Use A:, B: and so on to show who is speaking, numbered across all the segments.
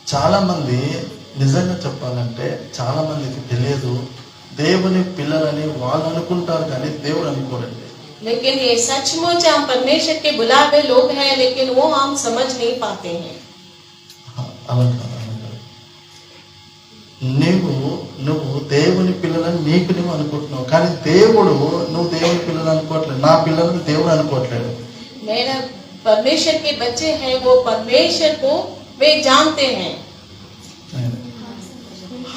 A: చాలా మంది నిజంగా చెప్పాలంటే చాలా మందికి తెలియదు దేవుని పిల్లలని వాళ్ళు అనుకుంటారు కానీ దేవుడు అనుకోరండి.
B: लेकिन ये सचमुच हम परमेश्वर के बुलावे लोग हैं, लेकिन वो हम समझ नहीं पाते हैं.
A: నువ్వు దేవుని పిల్లలని నీకు నువ్వు అనుకుంటున్నావు, కానీ దేవుడు నువ్వు దేవుని పిల్లలు అనుకోవట్లేదు, నా పిల్లలని దేవుడు అనుకోవట్లేదు.
B: मेरा परमेश्वर के बच्चे हैं, वो परमेश्वर को वे जानते हैं.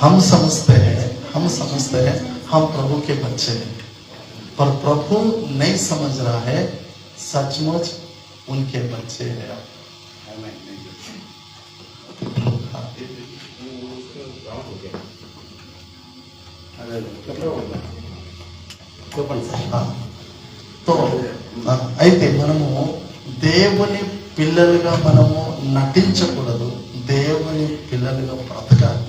A: हम समझते हैं हम प्रभु के बच्चे हैं, पर प्रभु नहीं समझ रहा है सचमुच उनके बच्चे हैं. तो అయితే మనము దేవుని పిల్లలుగా మనము నటించకూడదు, దేవుని పిల్లలుగా బ్రతకాలి.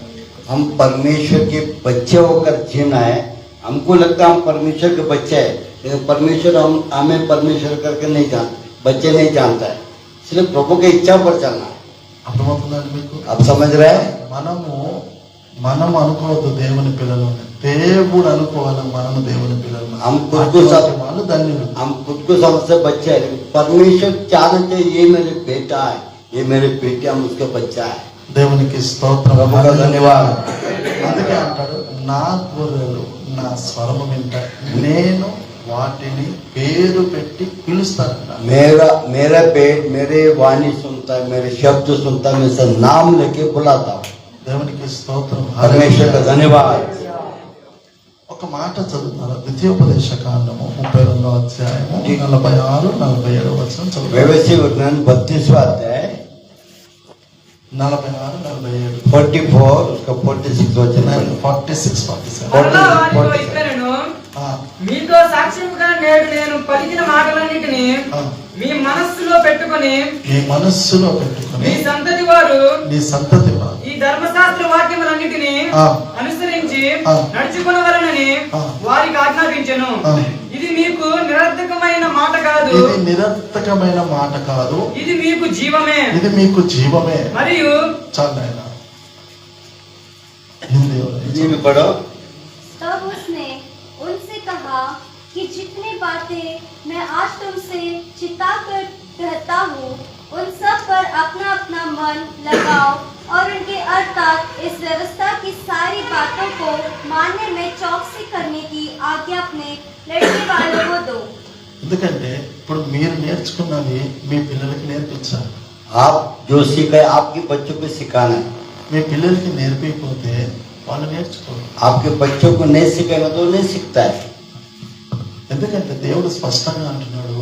C: हम परमेश्वर के बच्चे होकर जीना है. हमको लगता है हम परमेश्वर के बच्चे हैं, लेकिन परमेश्वर हमें परमेश्वर करके नहीं जानता, बच्चे नहीं जानता है. इसलिए प्रभु की इच्छा पर चलना है.
A: అర్థమవుతుందండి మీకు?
C: आप समझ रहे हैं?
A: మనం అనుకోవద్దు దేవుని పిల్లలు, దేవుడు అనుకోవాలి మనము దేవుని పిల్లలు.
C: हम खुद को
A: వాళ్ళు ధన్యులు.
C: हम खुद को समझते बच्चे हैं, लेकिन परमेश्वर चाहना चाहिए ये मेरे बेटा है, ये मेरे बेटे, हम उसके बच्चा है.
A: దేవునికి స్తోత్రం,
C: प्रभु का धन्यवाद.
A: అందుకే అంటాడు నా గొర్రెలు నా స్వరము వింటాయి, నేను వాటిని పేరు పెట్టి పిలుస్తాను.
C: मेरा पेट मेरे वाणी सुनता है, मेरे शब्द सुनता है, मैं सब नाम लेके बुलाता हूँ.
A: దేవునికి స్తోత్రం,
C: परमेश्वर का धन्यवाद.
A: ఒక మాట చదువుతారు, ద్వితీయోపదేశ కాండము 32వ అధ్యాయము 46, 47 వచనం చదువు.
C: व्यवस्थित विज्ञान 32वां अध्याय
A: 46, 47,
C: 44 उसका 46 वचन
A: 46, 47.
D: మరలా వారితో ఇట్లనెను, మీతో సాక్ష్యముగా నేడు నేను పలికిన మాటలన్నిటిని మీ మనస్సులో పెట్టుకొని
A: మీ మనస్సులో పెట్టుకొని
D: మీ సంతతి వారు ఈ ధర్మశాస్త్ర వాక్యములన్నిటిని అనుసరించి నడుచుకొనవలెనని వారికి ఆజ్ఞాపించెను. ఇది మీకు నిరర్థకమైన మాట కాదు, ఇది మీకు జీవమే. మరియు
A: చాలా
C: हिंदी में पढ़ो.
E: तब उसने उनसे कहा कि जितनी बातें मैं आज तुमसे चिताकर कहता हूँ उन सब पर अपना अपना मन लगाओ और उनके अर्थात इस व्यवस्था की सारी बातों को मानने में चौकसी करने की आज्ञा अपने लड़के वालों को दो.
A: ఎందుకంటే ఇప్పుడు మీరు నేర్చుకున్నది మీ పిల్లలకి నేర్పించాలి.
C: आप जो सीखे आपके बच्चों को सिखाना है.
A: మీ పిల్లలకి నేర్పిపోతే వాళ్ళు నేర్చుకోరు.
C: आपके बच्चों को नहीं सिखाएगा तो नहीं सीखता है.
A: ఎందుకంటే దేవుడు స్పష్టంగా అంటున్నాడు,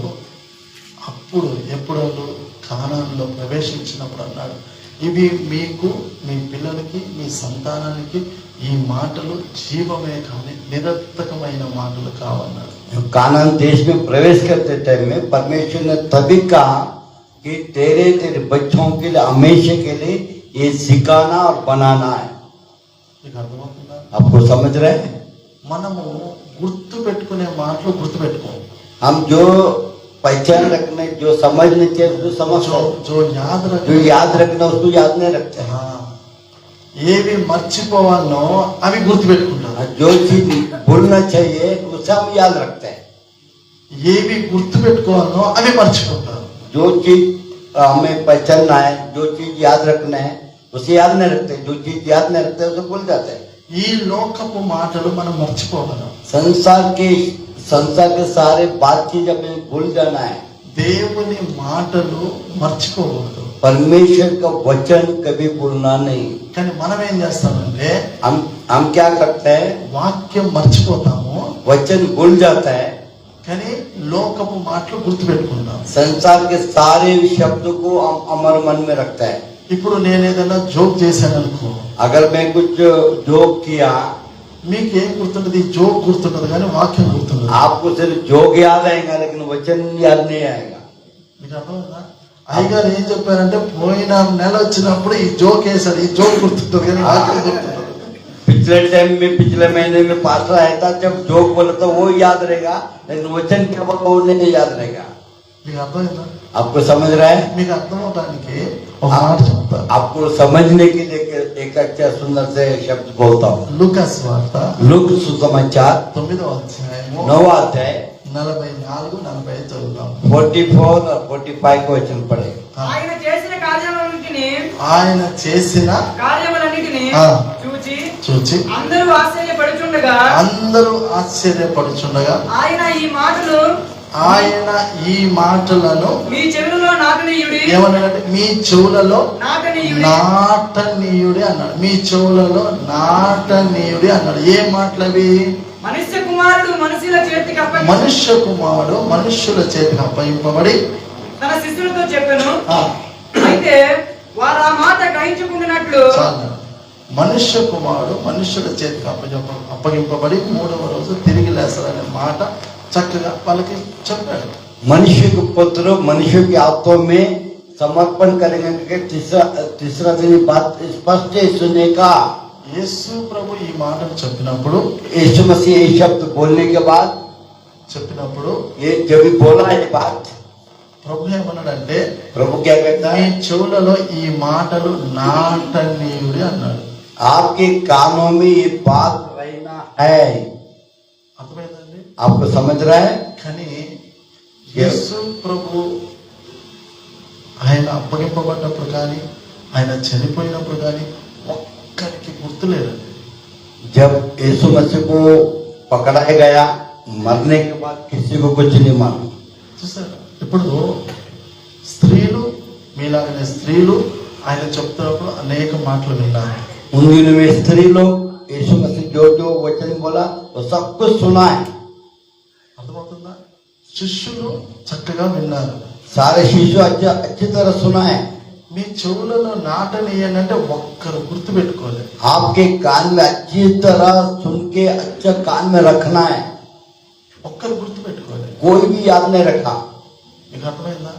A: అప్పుడు ఎప్పుడు కానానులో ప్రవేశించినప్పుడు అన్నాడు, ఇవి మీకు మీ పిల్లలకి మీ సంతానానికి ఈ మాటలు జీవమే కానీ నిరర్థకమైన మాటలు కావన్నాడు.
C: कानान देश में प्रवेश करते टाइम में परमेश्वर ने तभी कहा कि तेरे बच्चों के लिए हमेशा के लिए ये सिखाना और बनाना है.
A: మీకు అర్థమవుతుందా?
C: आपको समझ रहे हैं?
A: మనము గుర్తు పెట్టుకునే మాటలు గుర్తు పెట్టుకో.
C: हम जो पहचान रखने जो समझने चाहिए उसको समझो,
A: जो
C: याद रखना उसको याद नहीं रखते.
A: ఏవి మర్చిపోవాలో అవి గుర్తు పెట్టుకుంటారు.
C: जो चीज भूलना चाहिए उसे हम याद रखते हैं.
A: ఏవి గుర్తు పెట్టుకోవాలో అవి మర్చిపోతారు.
C: जो चीज हमें पहचानना है, जो चीज याद रखना है उसे याद नहीं रखते, जो चीज याद नहीं रखते उसे भूल जाते हैं.
A: ఈ లోకపు మాటలు మనం మర్చిపోగలం.
C: संसार के सारे बातचीत हमें भूल जाना है.
A: దేవుని మాటలు మర్చిపోకూడదు.
C: परमेश्वर का वचन कभी भूलना नहीं.
A: కానీ మనం ఏం చేస్తామంటే
C: हम क्या करते हैं,
A: వాక్యం మర్చిపోతాము,
C: वचन भूल जाता है,
A: కానీ లోకపు మాటలు గుర్తు పెట్టుకుంటాం.
C: संसार के सारे शब्द को हम हमारे मन में रखता है.
A: ఇప్పుడు నేను ఏదైనా జోక్ చేశాను అనుకో,
C: अगर मैं कुछ जोक किया,
A: మీకేం గుర్తుంటది? జోక్ గుర్తుంటది కానీ వాక్యం గుర్తుంటది.
C: आपको सिर्फ जोक याद आएगा लेकिन वचन याद नहीं आएगा.
A: మీకు అర్థమవుతుందా? అయ్యగారు ఏం చెప్పారంటే పోయిన నెల వచ్చినప్పుడు ఈ జోక్ వేసాడు, ఈ జోక్ గుర్తుంటది కానీ వాక్యం గుర్తుంటది.
C: पिछले टाइम में पिछले महीने में पास्टर आया था, जब जोक बोला था वो याद रहेगा लेकिन वचन क्या बोला वो नहीं याद रहेगा.
A: మీకు అర్థమైందా?
C: आपको समझ रहा है?
A: మీకు అర్థమవడానికి ఒక మాట చెప్తా.
C: आपको समझने के लिए एक अच्छा सुंदर से शब्द बोलता हूँ.
A: లూకాస్ వార్త
C: लूक सुसमाचार
A: 9వ అధ్యాయము
C: 9 अध्याय
A: 44, 45 చదువుదాం.
C: 44 और 45 को वचन पढ़े.
D: ఆయన చేసిన కార్యములన్నిటిని
A: ఆయన చేసిన
D: కార్యములన్నిటిని
A: ఆ.
D: చూచి
A: చూచి
D: అందరూ ఆశ్చర్యపడుచుండగా
A: అందరూ ఆశ్చర్యపడుచుండగా
D: ఆయన ఈ మాటలు
A: ఆయన ఈ మాటలను
D: మీ చెవులలో నాటనీయుడి
A: ఏమన్నాడంటే మీ చెవులలో
D: నాటనీయుడి
A: నాటనీయుడి అన్నాడు. మీ చెవులలో నాటనీయుడి అన్నాడు. ఏ మాటలవి?
D: మనుష్య కుమారుడు మనుషుల చేతికి అప్పగించి
A: మనుష్య కుమారుడు మనుష్యుల చేతికి అప్పగింపబడి
D: తన శిష్యులతో చెప్పెను.
A: ఆ,
D: అయితే వారు ఆ మాట గ్రహించుకున్నట్లు
A: చాలు. మనుష్య కుమారుడు మనుష్యుల చేతికి అప్పగింపబడి 3వ రోజు తిరిగి లేస్తారనే మాట చక్కగా వాళ్ళకి చెప్పాడు.
C: मनुष्य के पुत्र मनुष्य की आत्मा में समर्पण करेंगे कि तीसरा दिन बात स्पष्ट है सुनने का.
A: యేసు ప్రభు ఈ మాటలు చెప్పినప్పుడు
C: यीशु मसीह ये शब्द बोलने के बाद ये जब भी बोला ये बात
A: ప్రభు ఏమన్నాడంటే
C: प्रभु क्या कहता
A: మీ
C: है?
A: చెవులలో ఈ మాటలు నాటనీయుడి అన్నాడు.
C: आपके कानों में ये बात रहना है.
A: అర్థమైందండి?
C: आपको समझ रहा है?
A: కానీ యేసు ప్రభు ఆయన అప్పగింపబడ్డప్పుడు కానీ ఆయన చనిపోయినప్పుడు కానీ ఒక్కరికి గుర్తులేదండి.
C: जब यीशु मसीह को पकड़ाया गया मरने के बाद किसी को कुछ नहीं मालूम.
A: చూసారా? ఇప్పుడు స్త్రీలు మీలాగనే స్త్రీలు ఆయన చెప్తున్నప్పుడు అనేక మాటలు విన్నారు.
C: उन दिनों में स्त्री लोग यीशु मसीह जो जो वचन बोला वो सब कुछ सुना है.
A: అర్థమవుతుందా? శిష్యులు చక్కగా విన్నారు.
C: सारे शिशु अच्छी तरह सुना है.
A: మీ చెవులలో నాటనీయనంటే ఒక్కరు గుర్తు పెట్టుకోలేదు.
C: आपके कान में अच्छी तरह सुन के अच्छा कान में रखना है.
A: ఒక్కరు గుర్తు పెట్టుకోలేదు.
C: कोई भी याद नहीं रखा.
A: మీకు అర్థమైందా?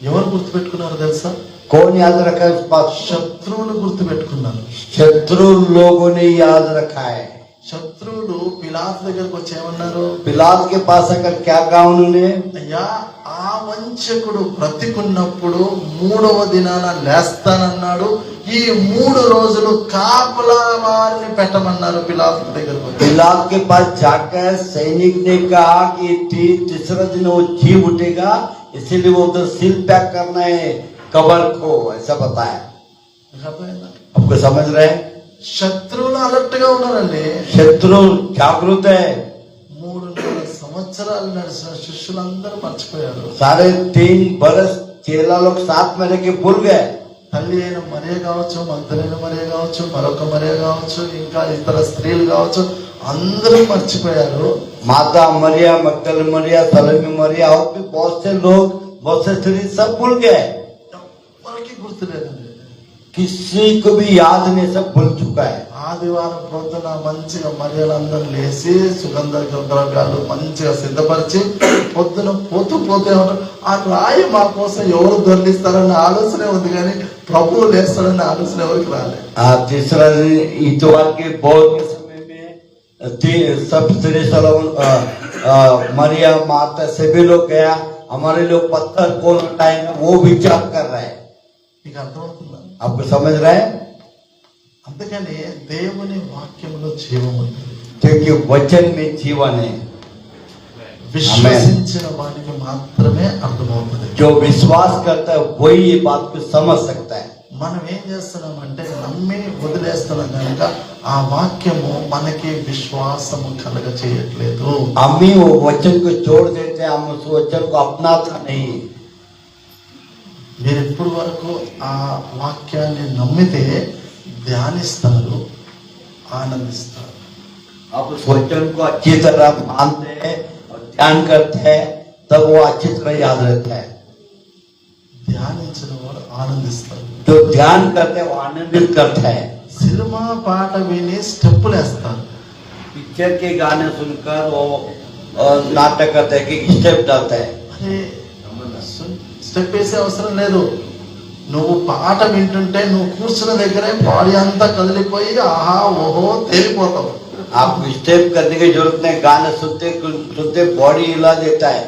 A: ఎవరు గుర్తు పెట్టుకున్నారు తెలుసా?
C: कौन याद रखा है? उस बात
A: శత్రువులు గుర్తు పెట్టుకున్నారు.
C: शत्रु लोगों ने याद रखा है.
A: శత్రువులు పిలాతు దగ్గరకు వచ్చి ఏమన్నారు?
C: पिलात के पास आकर क्या कहा उन्होंने?
A: అయ్యా ఆ వంచకుడు బ్రతికున్నప్పుడు 3వ దినాన లేస్తానన్నాడు. ఈ 3 రోజులు కాపలా వారిని పెట్టమన్నారు పిలాతు దగ్గరకు వచ్చి.
C: पिलात के पास जाकर सैनिक ने कहा कि तीसरा दिन वो जी उठेगा इसीलिए वो उधर सिल पैक करना है कबर को, ऐसा बताया.
A: మీకు అర్థమైందా?
C: आपको समझ रहे हैं?
A: శత్రువులు అలర్ట్ గా ఉన్నారండి.
C: शत्रु जागृत है.
A: 3.5 సంవత్సరాలు నడిచిన శిష్యులందరూ మర్చిపోయారు.
C: 3.5 बरस चेला लोग साथ में रह के भूल गए.
A: తల్లి అయిన మరియ కావచ్చు, మగ్దలేన మరియ కావచ్చు, మరొక మరియ కావచ్చు, ఇంకా ఇతర స్త్రీలు కావచ్చు, అందరూ మర్చిపోయారు.
C: माता मरिया, मगदल मरिया, सलोमी मरिया और भी बहुत से लोग, बहुत से स्त्री सब भूल गए.
A: ఎవరికి గుర్తులేదండి.
C: किसी को भी याद नहीं, सब भूल चुका है.
A: ఆదివారం పొద్దున మంచిగా మరియలందరూ లేచి సుగంధ ద్రవ్యాలు మంచిగా సిద్ధపరిచి పొద్దున పోతే ఆ రాయి మా కోసం ఎవరు దొరికిస్తారన్న ఆలోచన ఉంది కానీ ప్రభువు లేస్తాడన్న ఆలోచన ఎవరికి రాలేదు.
C: तीसरा दिन इतवार के बहुत के समय में सब स्त्री मरिया माता सभी लोग गया. हमारे लोग पत्थर कौन उठाएंगे वो विचार कर रहे हैं.
A: మీకు అర్థమవుతుందా?
C: आपको समझ रहे हैं?
A: అందుకని దేవుని వాక్యంలో జీవం ఉంది.
C: क्योंकि वचन में जीवन है.
A: విశ్వసించిన వారికి మాత్రమే అర్థమవుతుంది.
C: जो विश्वास करता है वही ये बात को समझ सकता है.
A: మనం ఏం చేస్తున్నామంటే నమ్మి వదిలేస్తున్నాం కనుక ఆ వాక్యము మనకి విశ్వాసము కలగ చేయట్లేదు.
C: हम ही वो वचन को छोड़ देते हैं, हम उस वचन को अपनाता नहीं.
A: మీరు ఎప్పుడు వరకు ఆ వాక్యాన్ని నమ్మితే ధ్యానిస్తారు, ఆనందిస్తారు.
C: आप उस वचन को अच्छी तरह मानते हैं और ध्यान करते हैं तब वो अच्छी तरह याद रहता है.
A: ధ్యానించిన వాడు ఆనందిస్తారు.
C: जो ध्यान करते हैं वो आनंदित करता है.
A: సినిమా పాట విని స్టెప్పులు వేస్తారు.
C: पिक्चर के गाने सुनकर वो नाटक करते हैं कि स्टेप डालता है.
A: అరే స్టెప్ వేసే అవసరం లేదు. నువ్వు పాట వింటుంటే నువ్వు కూర్చున్న దగ్గరే బాడీ అంతా కదిలిపోయి ఆహా ఓహో తేలిపోతావు.
C: आपको स्टेप करने की जरूरत नहीं, गाने सुनते सुनते बॉडी हिला देता है.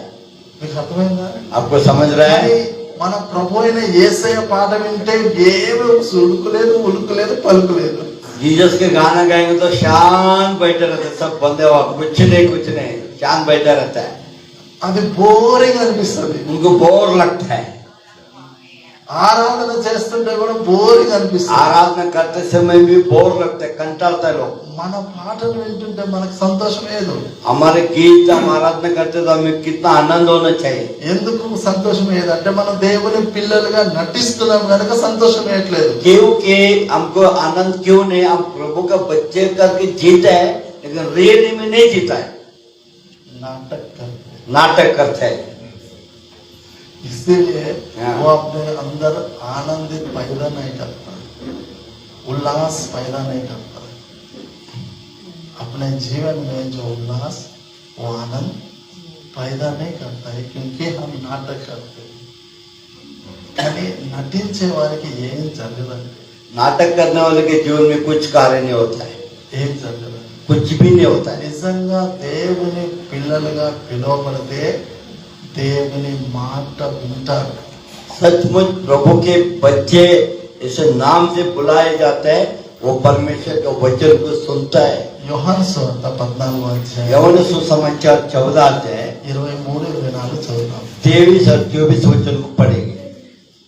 A: మీకు అర్థమైందా?
C: आपको समझ रहा
A: కానీ
C: है?
A: మన ప్రభు అయిన యేసయ్య పాట వింటే ఏమి సుడుకు లేదు, ఉలుకు లేదు, పలుకు లేదు.
C: जीसस के गाना गाएंगे तो शांत बैठे रहते, सब बंदे हुआ कुछ नहीं शांत बैठा रहता है,
A: అది బోరింగ్ అనిపిస్తుంది.
C: उनको बोर लगता है.
A: ఆరాధన చేస్తుంటే కూడా బోరింగ్ అనిపిస్తుంది.
C: आराधना करते समय भी बोर लगता है, कंटालता है लोग.
A: మన పాటలు వింటుంటే మనకు సంతోషం లేదు.
C: हमारे गीत हम आराधना करते तो हमें कितना आनंद होना चाहिए.
A: ఎందుకు సంతోషం ఏదంటే మనం దేవుని పిల్లలుగా నటిస్తున్నాం కనుక సంతోషం ఏట్లేదు.
C: क्योंकि हमको आनंद क्यों नहीं, हम प्रभु का बच्चे करके जीता है लेकिन रियली में नहीं जीता है, नाटक करता है.
A: इसीलिए
C: हाँ.
A: वो अपने अंदर आनंदित पैदा नहीं करता, उल्लास पैदा नहीं करता. अपने जीवन में जो उल्लास वो आनंद पैदा नहीं करता है, क्योंकि हम नाटक करते हैं. కానీ నటించే వారికి ఏం జరగదండి.
C: नाटक करने वाले के जीवन में कुछ कार्य नहीं होता है,
A: ఏం జరగదు.
C: कुछ भी नहीं होता है.
A: నిజంగా దేవుని పిల్లలుగా పిలువబడితే దేవుని మాట వింటారు.
C: सचमुच प्रभु के बच्चे इसे नाम से बुलाए जाते हैं, वो परमेश्वर के वचन को सुनता है.
A: యోహాను సువార్త 14వ అధ్యాయం
C: यौन सुसमाचार 14 अध्याय
A: 23-24 చదువుతాం.
C: 23 और 24 वचन को पढ़ेंगे.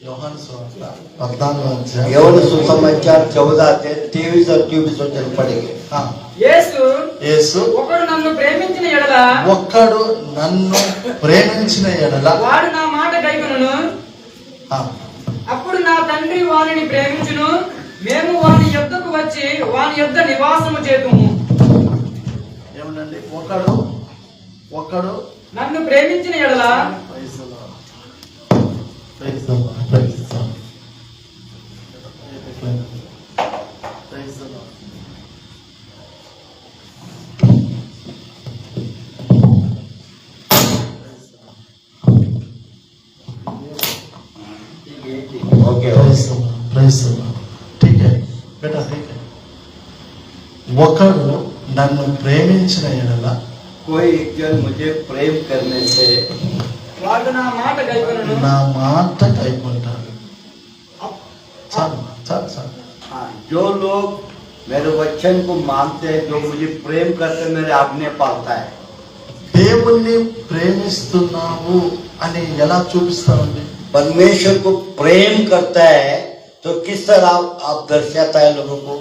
A: యోహాను సువార్త 14వ అధ్యాయం
C: यौन सुसमाचार 14 अध्याय 23 और 24 वचन पढ़ेंगे.
A: ఆ,
D: యేసు
A: యేసు
D: ఒకడు నన్ను ప్రేమించిన ఎడల
A: ఒక్కడు నన్ను ప్రేమించిన ఎడల
D: వాడు నా మాట గైకొనును,
A: ఆ,
D: అప్పుడు నా తండ్రి వానిని ప్రేమించును, మేము వాని యొద్దకు వచ్చి వాని యొద్ద నివాసము చేతుము.
A: ఏమనండి ఒకడు
D: నన్ను ప్రేమించిన ఎడల
A: praise the lord. Praise the lord. Praise the lord. Praise the lord.
C: Okay
A: praise the lord. Praise the lord. ठीक है बेटा, ठीक है. ఒకడు నన్ను ప్రేమించిన ఎడల
C: कोई एक जन मुझे प्रेम करने से
D: వాడు నా మాట గైకొనును.
A: నా మాట కైకుంటాడు. చాలు చాలు చాలు.
C: हाँ, जो लोग मेरे वचन को मानते हैं, जो मुझे प्रेम करते हैं, मेरे आज्ञा पालता है.
A: దేవుణ్ణి ప్రేమిస్తున్నావు అని ఎలా చూపిస్తామండి?
C: परमेश्वर को प्रेम करता है तो किस तरह आप दर्शाता है लोगों को?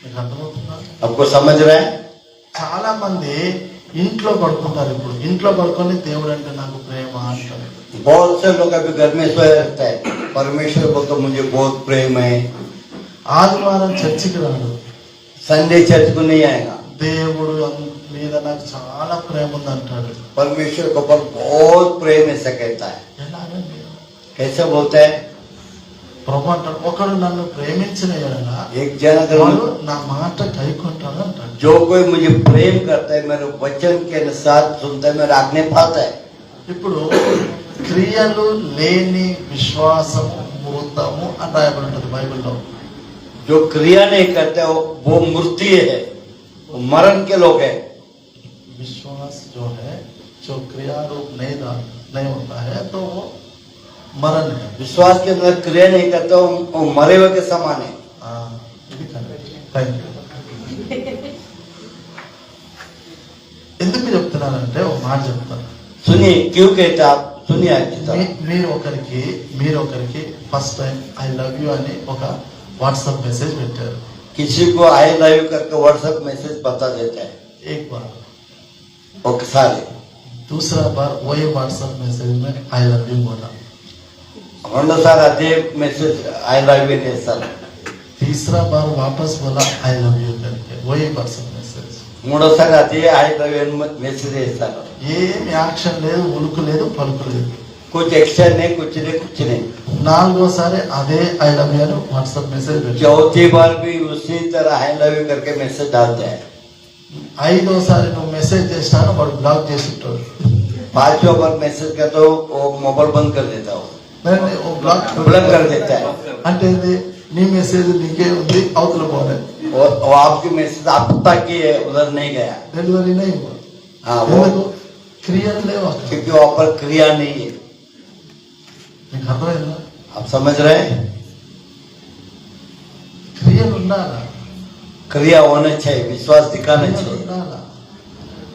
A: మీకు అర్థమవుతుందా?
C: आपको समझ रहा है?
A: చాలా మంది ఇంట్లో పడుకుంటారు. ఇప్పుడు ఇంట్లో పడుకొని దేవుడు అంటే నాకు ప్రేమ అంటారు.
C: बहुत से लोग अभी घर में सोया रहता है, परमेश्वर को तो मुझे बहुत प्रेम है.
A: ఆదివారం చర్చికి రాడు.
C: संडे चर्च को नहीं आएगा.
A: దేవుడు మీద నాకు చాలా ప్రేమ ఉంది అంటాడు.
C: परमेश्वर के ऊपर बहुत प्रेम ऐसा कहता है.
A: ఎలాగండి?
C: कैसे बोलता है?
A: ప్రభు అంటాడు ఒకడు నన్ను ప్రేమించిన ఎడల
C: एक जन अगर
A: వాడు నా మాట కైకుంటాడు అంటాడు.
C: जो कोई मुझे प्रेम करता है, मेरे वचन के अनुसार सुनता है, मेरा आज्ञा पालता है.
A: ఇప్పుడు క్రియలు లేని విశ్వాసము భూతము అని రాయబడి ఉంటుంది బైబిల్లో.
C: जो क्रिया नहीं करते वो मूर्ति है, वो मरण के लोग हैं.
A: विश्वास जो है जो क्रिया रूप नहीं होता है तो वो मरण है.
C: विश्वास के अंदर क्रिया नहीं करते वो मरे हुए के समान है.
A: हाँ, ఇది correct. Thank you. ఎందుకు చెప్తున్నానంటే ఒక మాట చెప్తాను.
C: सुनिए क्यों कहते आप, सुनिए अच्छी तरह.
A: మీరు ఒకరికి first time I love you అని ఒక వాట్సాప్ మెసేజ్ పెట్టారు.
C: किसी को आई लव यू करके व्हाट्सएप मैसेज बता देता है
A: एक बार,
C: ओके सारे.
A: दूसरा बार वही व्हाट्सएप मैसेज में आई लव यू बोला.
C: రెండోసారి అదే మెసేజ్ ఐ లవ్ యూ చేస్తారు.
A: तीसरा बार वापस बोला आई लव यू करके वही व्हाट्सएप मैसेज.
C: మూడోసారి అదే ఐ లవ్ యూ మెసేజ్ చేస్తారు.
A: ఏం యాక్షన్ లేదు, ఉలుకు లేదు, పలుకు లేదు.
C: कुछ एक्शन नहीं, कुछ नहीं.
A: నాలుగోసారి అదే ఐ లవ్ యూ అని వాట్సాప్ మెసేజ్ పెట్టారు.
C: चौथी बार भी उसी तरह आई लव यू करके मैसेज डालते हैं.
A: ఐదోసారి నువ్వు మెసేజ్ చేసినా వాడు బ్లాక్ చేసి ఉంటాడు.
C: पांचवा बार मैसेज का तो वो मोबाइल बंद कर देता हूँ,
A: ఓ బ్లాక్
C: कर देता है.
A: అంటే ఏంది? నీ మెసేజ్ నీకే ఉంది, అవతల పోలే.
C: वो आपकी मैसेज आप तक ही है, उधर नहीं गया.
A: డెలివరీ नहीं हुआ.
C: हाँ, वो
A: క్రియలు లేవు అక్కడ.
C: क्योंकि वहाँ पर क्रिया नहीं है.
A: మీకు అర్థమైందా?
C: आप समझ रहे हैं?
A: క్రియలు ఉండాలా,
C: क्रिया होना चाहिए, विश्वास दिखाना
A: క్రియలు
C: चाहिए।
A: ఉండాలా.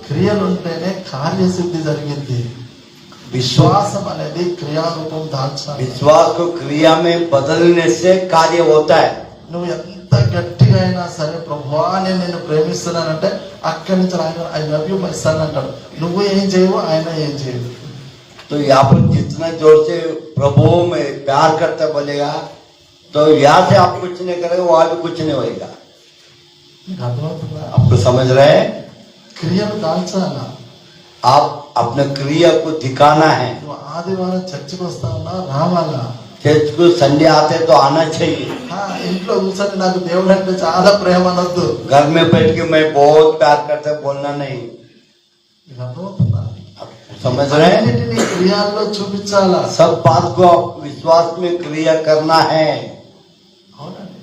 A: క్రియలు ఉంటేనే కార్యసిద్ధి జరిగింది.
C: विश्वास
A: విశ్వాసం అనేది క్రియారూపం దాల్చాలి.
C: विश्वास को क्रिया में बदलने से कार्य होता है।
A: నువ్వు ఎంత గట్టిగా అయినా సరే ప్రభువా నేను నిన్ను ప్రేమిస్తున్నానంటే అక్కడి నుంచి ఆయన I love you my son అంటాడు. నువ్వు ఏం చేయవు, ఆయన ఏం చేయదు.
C: तो यहाँ पर जितना जोर से प्रभु में प्यार करता बोलेगा तो यहाँ से आप कुछ नहीं करेंगे, वहां भी कुछ नहीं होएगा।
A: నీకు అర్థమవుతుందా?
C: आपको समझ रहे हैं?
A: క్రియలు దాల్చాలా.
C: आप अपने क्रिया को दिखाना है।
A: నువ్వు ఆదివారం చర్చికి వస్తా ఉన్నా రావాలా.
C: चर्च को संडे आते तो आना चाहिए।
A: ఇంట్లో కూర్చొని నాకు దేవుడు అంటే చాలా ప్రేమ అనొద్దు.
C: घर में बैठ के मैं बहुत प्यार करता बोलना नहीं।
A: నీకు అర్థమవుతుందా?
C: आप समझ रहे हैं?
A: అన్నిటినీ క్రియాల్లో చూపించాలా.
C: सब बात को आप विश्वास में क्रिया करना है।
A: అవునండి,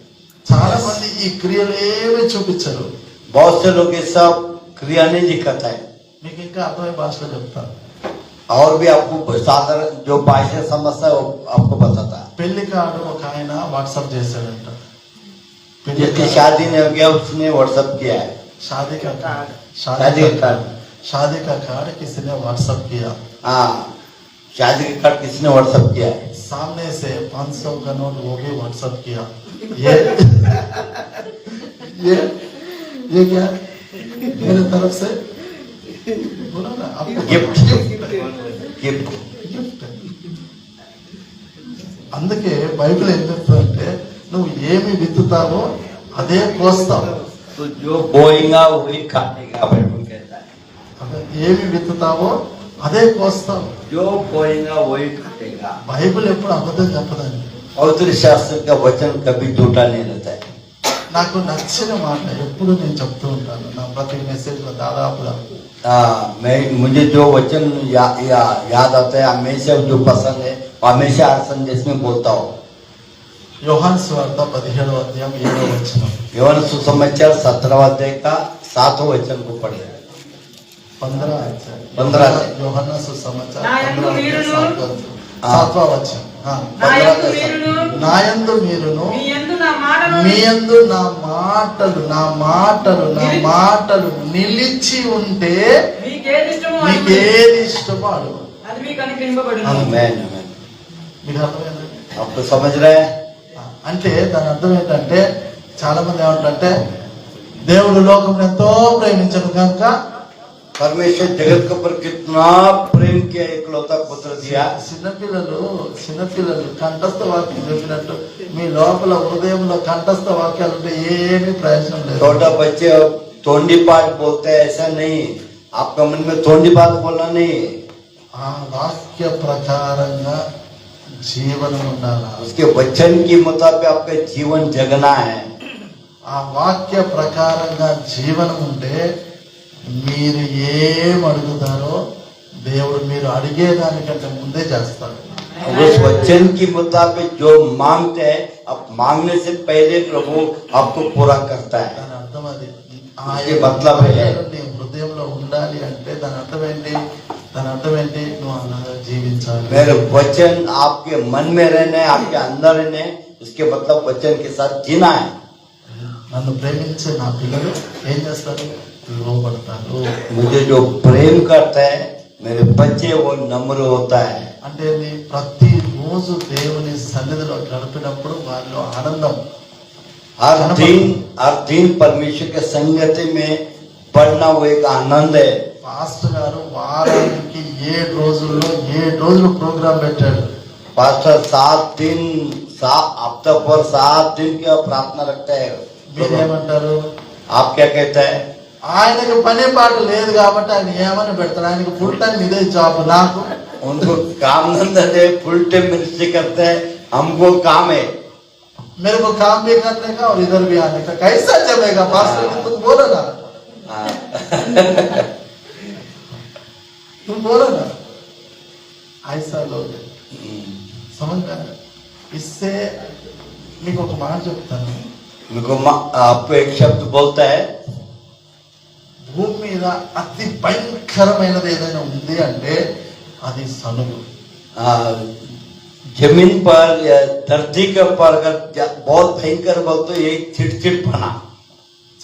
A: చాలా మంది ఈ క్రియలు ఏమి చూపించరు.
C: बहुत से लोग ये सब क्रिया नहीं दिखाता है।
A: మీకు ఇంకా అర్థమయ్యే భాషలో చెప్తాను.
C: और भी आपको साधारण जो भाषा समझता है वो आपको बताता है।
A: పెళ్లి కార్డు ఒక ఆయన వాట్సాప్ చేశాడంట.
C: जिसकी शादी नहीं हो गया उसने व्हाट्सएप किया है।
A: शादी का कार्ड शादी का कार्ड किसी ने व्हाट्सएप किया.
C: हाँ, शादी का कार्ड किसने व्हाट्सएप किया है?
A: सामने से 500 का नोट वो भी व्हाट्सएप किया. ये क्या मेरे तरफ से बोला ना आपको
C: गिफ्ट गिफ्ट
A: గిఫ్ట్. అందుకే బైబిల్ ఏం చెప్తుందంటే నువ్వు ఏమి విత్తుతావో అదే కోస్తావు.
C: तो जो बोएगा वही काटेगा, बाइबल कहता है।
A: అదే ఏమి విత్తుతావో అదే కోస్తావు.
C: जो बोएगा वही काटेगा।
A: బైబిల్ ఎప్పుడు అబద్ధం చెప్పదండి.
C: पवित्र शास्त्र का वचन कभी झूठा नहीं रहता है।
A: నాకు నచ్చిన మాట ఎప్పుడు నేను చెప్తూ ఉంటాను నా ప్రతి మెసేజ్ లో దాదాపుగా.
C: मुझे जो वचन याद आता है, हमेशा जो पसंद है हमेशा हर संदेश में बोलता हूँ।
A: యోహాను సువార్త 17వ అధ్యాయం 7వ వచనం.
C: యోహాను सुसमाचार 17वां अध्याय का 7वां वचन को पढ़े।
A: 15 अध्याय
C: 15 अध्याय।
A: యోహాను సుసమాచాर
D: నా యందు
A: 15వ
D: మీరును,
A: అధ్యాయం 7వ వచనం.
D: నా యందు మీరును,
A: నా యందు మీరును,
D: మీ యందు నా మాటలు,
A: మీ యందు నా మాటలు నిలిచి ఉంటే
D: మీకేది ఇష్టమో అది
A: మీకేది ఇష్టమో అడుగు.
D: అది మీకు అనుగ్రహింపబడును.
C: आमीन आमीन।
A: మీకు అర్థమైంది?
C: आपको समझ रहे हैं?
A: అంటే దాని అర్థం ఏంటంటే చాలా మంది ఏమంటారంటే దేవుడు లోకం ఎంతో ప్రేమించను కనుక
C: परमेश्वर जगत के ऊपर कितना प्रेम किया, एकलौता पुत्र दिया।
A: చిన్నపిల్లలు కంఠస్థ వాక్యం చెప్పినట్టు మీ లోపల హృదయంలో కంఠస్థ వాక్యాలు ఉంటే ఏమీ ప్రయోజనం లేదు.
C: छोटा बच्चे तोंडी पाठ बोलते हैं, ऐसा नहीं। आपका मन में तोंडी बात बोलना नहीं,
A: ఆ వాక్య ప్రకారంగా జీవనం ఉండాలా.
C: उसके वचन के मुताबिक आपका जीवन जगना है।
A: ఆ వాక్య ప్రకారంగా జీవనం ఉంటే మీరు ఏం అడుగుతారో దేవుడు మీరు అడిగేదానికంటే ముందే చేస్తాడు.
C: उस वचन के मुताबिक जो मांगते हैं, आप मांगने से पहले प्रभु आपको पूरा करता है।
A: దాని అర్థం అది.
C: ये मतलब है।
A: నీ హృదయంలో ఉండాలి అంటే దాని అర్థం ఏంటి? నువ్వు అలాగా జీవించాలి.
C: मेरे वचन आपके मन में रहने, आपके अंदर रहने, उसके मतलब वचन के साथ जीना है।
A: నన్ను ప్రేమించే నా పిల్లలు ఏం చేస్తారు? లోబడతారు.
C: मुझे जो प्रेम करता है मेरे बच्चे वो नम्र होता है।
A: అంటే నీ ప్రతి రోజు దేవుని సన్నిధిలో గడిపినప్పుడు వాళ్ళు ఆనందం.
C: हर दिन परमेश्वर के संगति में पढ़ना वो एक आनंद है।
A: పాస్టర్ గారు వారానికి 7 రోజులు ప్రోగ్రాం పెట్టాడు.
C: पास्टर 7 दिन हफ्ता पर 7 दिन की प्रार्थना रखता है।
A: మీరేమంటారు?
C: आप क्या कहते हैं?
A: ఆయనకు పని పాట లేదు కాబట్టి ఆయన ఏమని పెడతాడు? ఆయనకు ఫుల్ టైం ఇదే జాబ్. నాకు
C: उनको काम धंधा है, फुल टाइम मिनिस्ट्री करते हैं, हमको काम है।
A: मेरे को काम भी करने का और इधर भी आने का कैसा चलेगा पास्टर? तुम बोलो ना, तुम बोलो ना. ऐसा लोग समझ में? इससे మీకు ఒక మాట చెప్తాను.
C: आपको एक शब्द बोलता है,
A: భూమి మీద అతి భయంకరమైనది ఏదైనా ఉంది అంటే అది సనుగు.
C: जमीन पर या धरती के ऊपर अगर बहुत भयंकर बोल तो ये चिड़चिड़पना।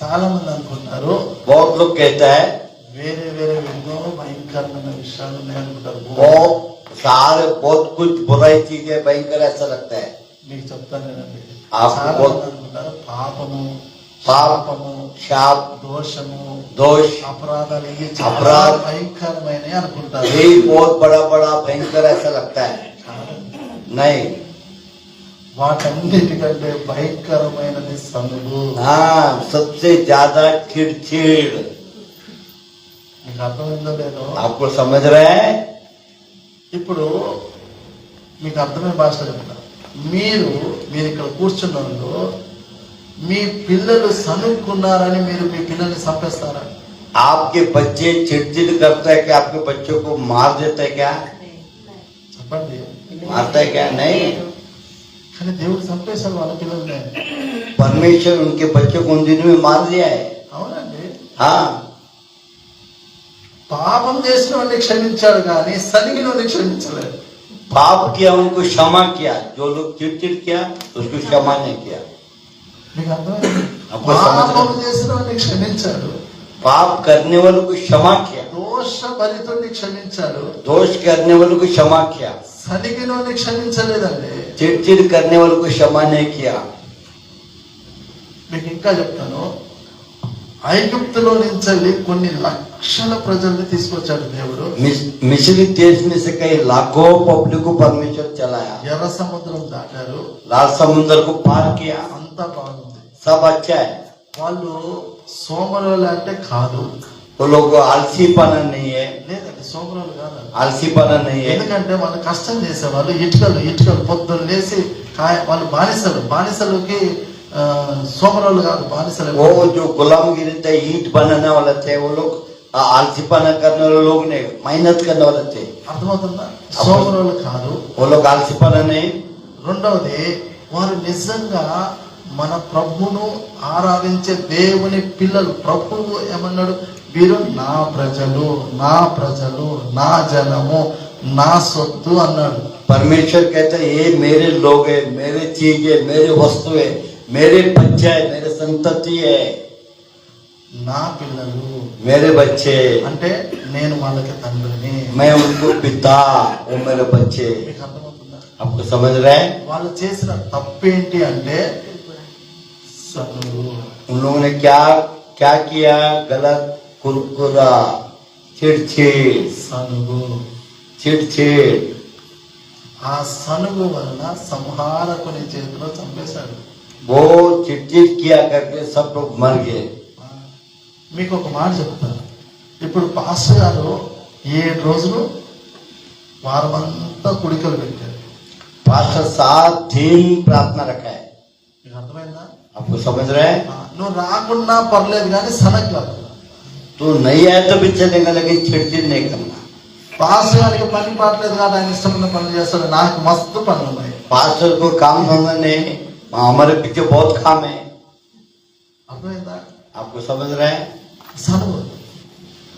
A: చాలా మంది అనుకుంటారు
C: बहुत लोग कहता है
A: వేరే వేరే ఎన్నో భయంకరమైన విషయాలు ఉన్నాయి అనుకుంటారు.
C: बहुत सारे बहुत कुछ बुराई चीजें भयंकर ऐसा लगता है।
A: మీకు చెప్తాను నేనండి,
C: आप
A: చాలా
C: बहुत-
A: మంది అనుకుంటారు పాపము,
C: पाप,
A: పాపము,
C: शाप,
A: దోషము,
C: दोष,
A: అపరాధాలు ఇవి చాలా
C: అపరాధ
A: భయంకరమైనవి అనుకుంటారు.
C: ये बहुत बड़ा बड़ा भयंकर ऐसा लगता है। नहीं,
A: వాటన్నిటికంటే భయంకరమైనది సనుగు.
C: हाँ सबसे ज्यादा चिड़चिड़।
A: మీకు అర్థమైందో లేదో?
C: आपको समझ रहे हैं?
A: ఇప్పుడు మీకు అర్థమైన భాష చెప్తా. మీరు ఇక్కడ కూర్చున్న వాళ్ళు మీ పిల్లలు సనుక్కున్నారని మీరు మీ పిల్లల్ని చంపేస్తారా?
C: आपके बच्चे चिड़चिड़ करते हैं कि आपके बच्चों को मार देते हैं क्या?
A: చెప్పండి.
C: मारता है क्या? नहीं,
A: కానీ దేవుడు చంపేశాడు వాళ్ళ పిల్లల్ని.
C: परमेश्वर उनके बच्चों को उन दिनों में मार दिया है।
A: అవునండి.
C: हाँ,
A: పాపం చేసిన వాడిని క్షమించాడు కానీ సనిగిన వాడిని క్షమించలేదు.
C: पाप किया उनको क्षमा किया, जो लोग चिड़चिड़ किया उसको क्षमा नहीं किया।
A: మీకు అర్థమైంది?
C: అప్పుడు సమస్య-
A: పాపం చేసిన వాడిని క్షమించాడు,
C: पाप करने वालों को क्षमा किया,
A: దోష భరితుడిని క్షమించాడు,
C: दोष करने वालों को क्षमा किया,
A: సనిగిన వాడిని క్షమించలేదండి.
C: चिड़चिड़ करने वालों को क्षमा नहीं किया।
A: మీకు ఇంకా చెప్తాను, ఐగుప్తులో నుంచి కొన్ని లక్షల ప్రజల్ని తీసుకొచ్చాడు దేవుడు.
C: मिस्री देश में से कई लाखों पब्लिक को परमेश्वर चलाया,
A: ఎర్ర సముద్రం దాటారు,
C: लाल समुद्र को पार किया,
A: అంతా బాగుంది.
C: सब अच्छा है।
A: వాళ్ళు సోమరులు అంటే కాదు,
C: वो लोग आलसीपना नहीं है,
A: లేదండి సోమరులు కాదు.
C: आलसीपना नहीं है।
A: ఎందుకంటే వాళ్ళు కష్టం చేసేవాళ్ళు, ఇటుకలు పొద్దున్న లేసి వాళ్ళు బానిసలకి సోమరులు కాదు, బానిసలు.
C: वो जो गुलामगिरी थे, ईंट बनाने वाले थे, वो लोग आलसीपना करने वाले लोग नहीं, मेहनत करने वाले थे।
A: అర్థమవుతుందా? సోమరులు కాదు.
C: वो लोग आलसीपना नहीं।
A: రెండవది, వారు నిజంగా మన ప్రభువును ఆరాధించే దేవుని పిల్లలు. ప్రభువు ఏమన్నాడు? వీరు నా ప్రజలు, నా జనము, నా సొత్తు అన్నాడు.
C: परमेश्वर कहता है ये मेरे लोग है, मेरे चीज है, मेरे वस्तु है, मेरे बच्चे है, मेरे संतति है,
A: నా పిల్లలు
C: मेरे बच्चे,
A: అంటే నేను వాళ్ళకి తండ్రిని.
C: मैं उनको पिता, वो मेरे बच्चे।
A: మీకు అర్థమవుతుందా?
C: आपको समझ रहे हैं?
A: వాళ్ళు చేసిన తప్పేంటి అంటే సనుగు.
C: उन लोगों ने क्या क्या किया? गलत, कुरकुरा, चिड़चिड़,
A: సనుగు.
C: चिड़चिड़।
A: ఆ సనుగు వలన సంహారకుని చేతిలో చంపేశాడు.
C: वो चिड़चिड़ किया करके सब लोग मर गए।
A: మీకు ఒక మాట చెప్తాను. ఇప్పుడు పాస్టర్ గారు 7 రోజులు వారమంతా కుడికలు పెట్టారు.
C: पास्टर 7 दिन प्रार्थना रखा है।
A: మీకు అర్థమైందా?
C: आपको समझ रहे हैं?
A: నువ్వు రాకున్నా పర్లేదు కానీ సనగ్ కాదు.
C: तो नहीं आए तो भी चलेगा, लेकिन चिड़चिड़ नहीं करना।
A: పాస్టర్ గారికి పని పాటలేదు కాబట్టి ఆయన ఇష్టమైన పనులు చేస్తాడు. నాకు మస్తు పనులు ఉన్నాయి.
C: पास्टर को काम धंधा नहीं, हमारे पीछे बहुत काम है।
A: అర్థమైందా?
C: आपको समझ रहे हैं?
A: సనుగు.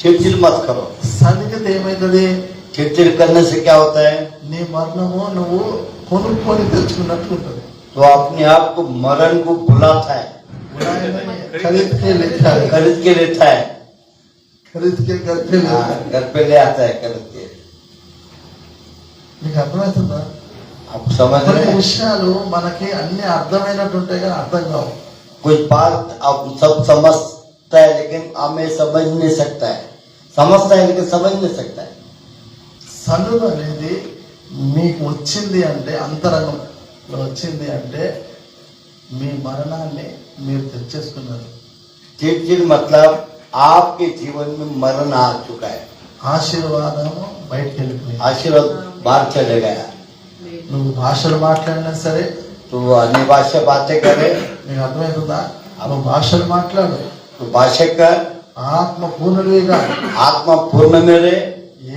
C: चिड़चिड़ मत करो।
A: సనిగితే ఏమైతుంది?
C: चिड़चिड़ करने से क्या होता है?
A: నీ మరణము నువ్వు కొనుక్కొని తెచ్చుకున్నట్టు ఉంటుంది.
C: तो अपने आप को मरण को बुलाता है,
A: खरीद के लेता है,
C: खरीद के लेता है।
A: खरीद के घर पे लेता है.
C: घर पे ले आता है खरीद के।
A: మీకు అర్థమవుతుందా?
C: आप समझ रहे
A: కొన్ని
C: हैं?
A: విషయాలు మనకి అన్ని అర్థమైనట్టు ఉంటాయి కానీ అర్థం కావు.
C: कुछ बात आप सब समझता है, लेकिन हमें समझ नहीं सकता है। समझता है लेकिन समझ नहीं सकता है।
A: సనుగు అనేది మీకు వచ్చింది అంటే, అంతరంగంలో వచ్చింది అంటే మీ మరణాన్ని మీరు తెచ్చేసుకున్నారు.
C: चिड़चिड़ मतलब आपके जीवन में मरण आ चुका है,
A: ఆశీర్వాదము బయటకు వెళ్ళిపోయింది.
C: आशीर्वाद बाहर चले गया।
A: నువ్వు భాషలు మాట్లాడినా సరే,
C: तो अन्य भाषा बातें करे,
A: మీకు అర్థమవుతుందా? నువ్వు భాషలు మాట్లాడు,
C: तो भाषा कर,
A: ఆత్మ పూర్ణుడిగా
C: आत्मा पूर्ण में रहे,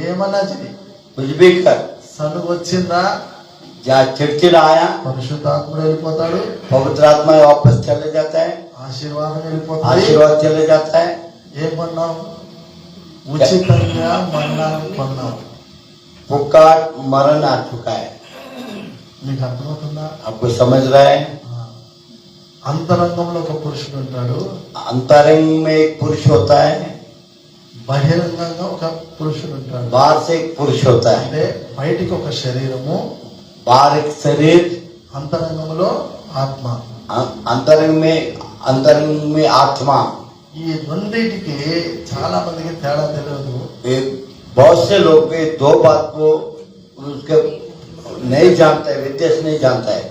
A: ఏమన్నా చెయ్యి.
C: कुछ भी कर।
A: సనుగు వచ్చిందా
C: जहाँ चिड़चिड़ आया,
A: పరిశుద్ధాత్ముడు వెళ్ళిపోతాడు,
C: पवित्र आत्मा वापस चले जाता है,
A: ఆశీర్వాదం వెళ్ళిపోతాడు.
C: आशीर्वाद चले जाता है।
A: ఏమన్నావు? ఉచితంగా మరణాన్ని కొన్నావు.
C: फुकाट मरण आ चुका है।
A: మీకు అర్థమవుతుందా?
C: आपको समझ रहा है?
A: ఆ. అంతరంగంలో ఒక పురుషుడు ఉంటాడు,
C: अंतरंग में एक पुरुष होता है,
A: బహిరంగంగా ఒక పురుషుడు ఉంటాడు.
C: बाहर से एक पुरुष होता है.
A: అంటే బయటికి ఒక శరీరము,
C: बाहर एक शरीर,
A: అంతరంగంలో ఆత్మ.
C: अंतरंग में आत्मा.
A: ఈ రెండింటికి చాలా మందికి తేడా తెలియదు.
C: ये बहुत से लोग ये दो बात को उसके नहीं जानते, व्यत्यास नहीं जानता है.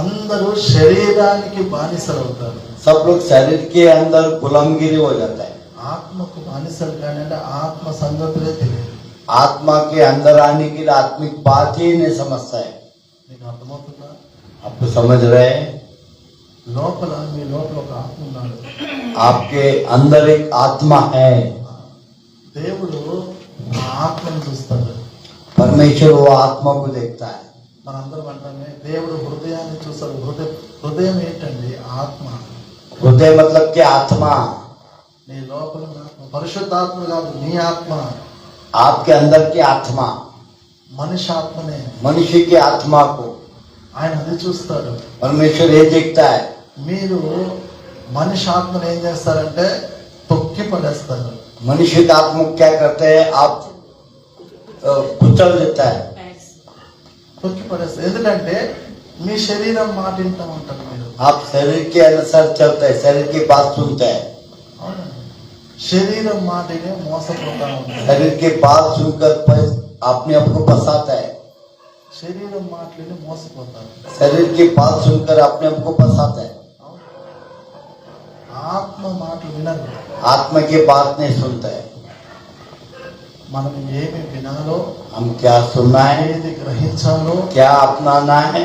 A: అందరూ శరీరానికి బానిసలు అవుతారు,
C: सब लोग शरीर के अंदर गुलामगिरी हो जाता है.
A: ఆత్మకు బానిసలు కానీ అంటే ఆత్మ సంగతులే తెలియదు.
C: आत्मा के अंदर आने के लिए आत्मिक बात ही नहीं समझता है.
A: మీకు అర్థమవుతుందా?
C: आपको समझ रहे हैं?
A: లోపల మీ లోపల ఒక ఆత్మ ఉన్నాడు.
C: आपके अंदर एक आत्मा है.
A: దేవుడు ఆ ఆత్మను చూస్తాడు.
C: परमेश्वर वो आत्मा को देखता है.
A: మనందరం అంటామే దేవుడు హృదయాన్ని చూస్తాడు. హృదయం ఏంటండి? ఆత్మ.
C: हृदय मतलब कि आत्मा.
A: నీ లోపల ఉన్న ఆత్మ పరిశుద్ధాత్మ కాదు, నీ ఆత్మ.
C: आपके अंदर की आत्मा,
A: మనిషి ఆత్మనే.
C: मनुष्य की आत्मा को
A: ఆయన అది చూస్తాడు.
C: परमेश्वर ये देखता है.
A: మీరు మనిషి ఆత్మను ఏం చేస్తారంటే తొక్కి పడేస్తారు.
C: मनुष्य का आत्मा क्या करते हैं? आप कुचल देता है.
A: తొక్కి పడేస్తారు. ఎందుకంటే మీ శరీరం మాట వింటా ఉంటారు మీరు.
C: आप शरीर के अनुसार चलते हैं, शरीर की बात सुनते हैं.
A: అవునా? శరీరం మాటనే మోసపోతా ఉంటారు.
C: शरीर की बात सुनकर अपने आप को फंसाता है.
A: శరీరం మాటలని మోసపోతారు.
C: शरीर की बात सुनकर अपने आप को फंसाता है.
A: ఆత్మ మాటలు వినరు.
C: आत्मा की बात नहीं सुनता है.
A: మనం ఏమి వినాలో,
C: हम क्या सुनना है,
A: ఏది గ్రహించాలో
C: क्या अपनाना है,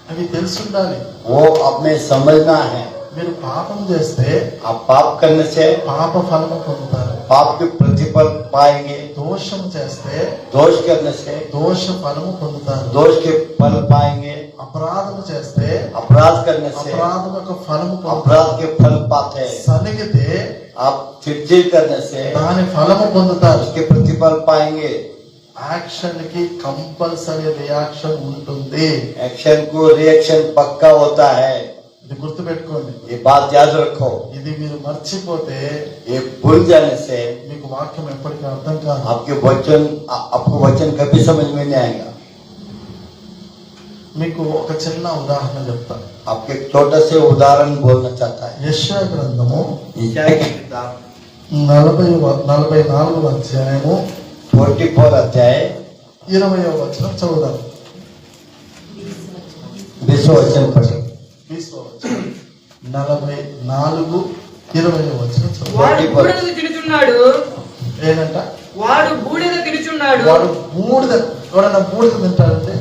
A: అవి తెలుసుండాలి.
C: वो अपने समझना है.
A: మీరు పాపం చేస్తే
C: आप पाप करने से
A: పాప ఫలము పొందుతారు.
C: पाप के प्रतिफल पाएंगे.
A: దోషం చేస్తే
C: दोष करने से
A: దోష ఫలము పొందుతారు.
C: दोष के फल पाएंगे.
A: అపరాధం చేస్తే
C: अपराध करने से
A: అపరాధం యొక్క ఫలము పొందుతారు.
C: अपराध के फल पाते हैं.
A: సనిగితే
C: आप चिड़चिड़ करने से
A: దాని ఫలము పొందుతారు.
C: उसके प्रतिफल पाएंगे.
A: యాక్షన్ కి కంపల్సరీ రియాక్షన్ ఉంటుంది.
C: एक्शन को रिएक्शन पक्का होता है.
A: ఇది గుర్తు పెట్టుకోండి.
C: ये बात याद रखो.
A: ఇది మీరు మర్చిపోతే
C: ये भूल जाने से
A: మీకు వాక్యం ఎప్పటికీ అర్థం కాదు.
C: आपको वचन कभी समझ में नहीं आएगा.
A: మీకు ఒక చిన్న ఉదాహరణ చెప్తాను.
C: आपके एक छोटा से उदाहरण बोलना चाहता है.
A: యెషయా గ్రంథము
C: यशायाह की किताब
A: 44వ అధ్యాయము
C: 44 अध्याय
A: 20వ వచనం చదువుదాం.
C: 20 वचन पढ़े.
A: 20వ వచనం 44:20వ వచనం చదువు.
D: వాడు బూడిద తినుచున్నాడు.
A: ఏంటంట?
D: వాడు బూడిద తినుచున్నాడు.
A: వాడు బూడిద. ఎవడన్నా బూడిద తింటాడంటే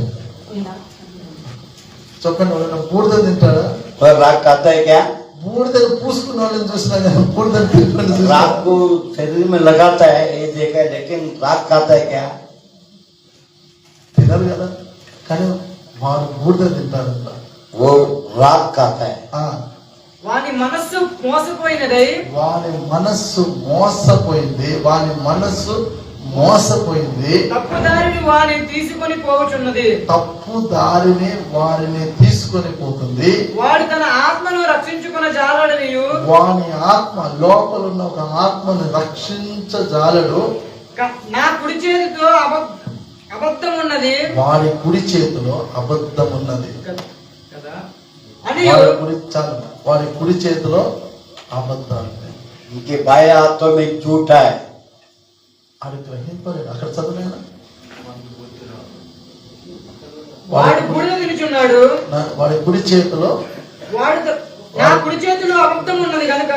A: చెప్పండి, ఎవడన్నా బూడిద తింటాడా?
C: और राग खाता है क्या?
A: బూడిద పూసుకున్న వాళ్ళని చూసినా కానీ బూడిద తింటాడు చూసినా?
C: राग को शरीर में लगाता है ये देखा है, लेकिन राग खाता है क्या?
A: తినరు కదా, కానీ వాడు బూడిద తింటారంట.
C: वो राग खाता है.
A: ఆ,
D: వాని మనస్సు మోసపోయినదై
A: వాని మనస్సు మోసపోయింది. వాని మనస్సు మోసపోయింది.
D: తప్పు దారిని వాని తీసుకొని పోవచున్నది.
A: తప్పు దారిని వారిని తీసుకొని పోతుంది.
D: వాడు తన ఆత్మను రక్షించుకున్న జాలడనియు
A: వాని ఆత్మ లోపల ఉన్న ఒక ఆత్మను రక్షించజాలడు.
D: నా కుడి చేతితో అబద్ధం ఉన్నది.
A: వాడి కుడి చేతిలో అబద్ధం ఉన్నది
D: కదా అని
A: వాడి కుడి చేతిలో అబద్ధాలు ఉన్నాయి.
C: उनके बाएं हाथों में झूठ है.
A: అది గ్రహింపలేడు. అక్కడ చదువులేనా?
D: వాడు బూడిద తినుచున్నాడు.
A: వాడి కుడి చేతిలో
D: నా కుడి చేతిలో అబద్ధం ఉన్నది కనుక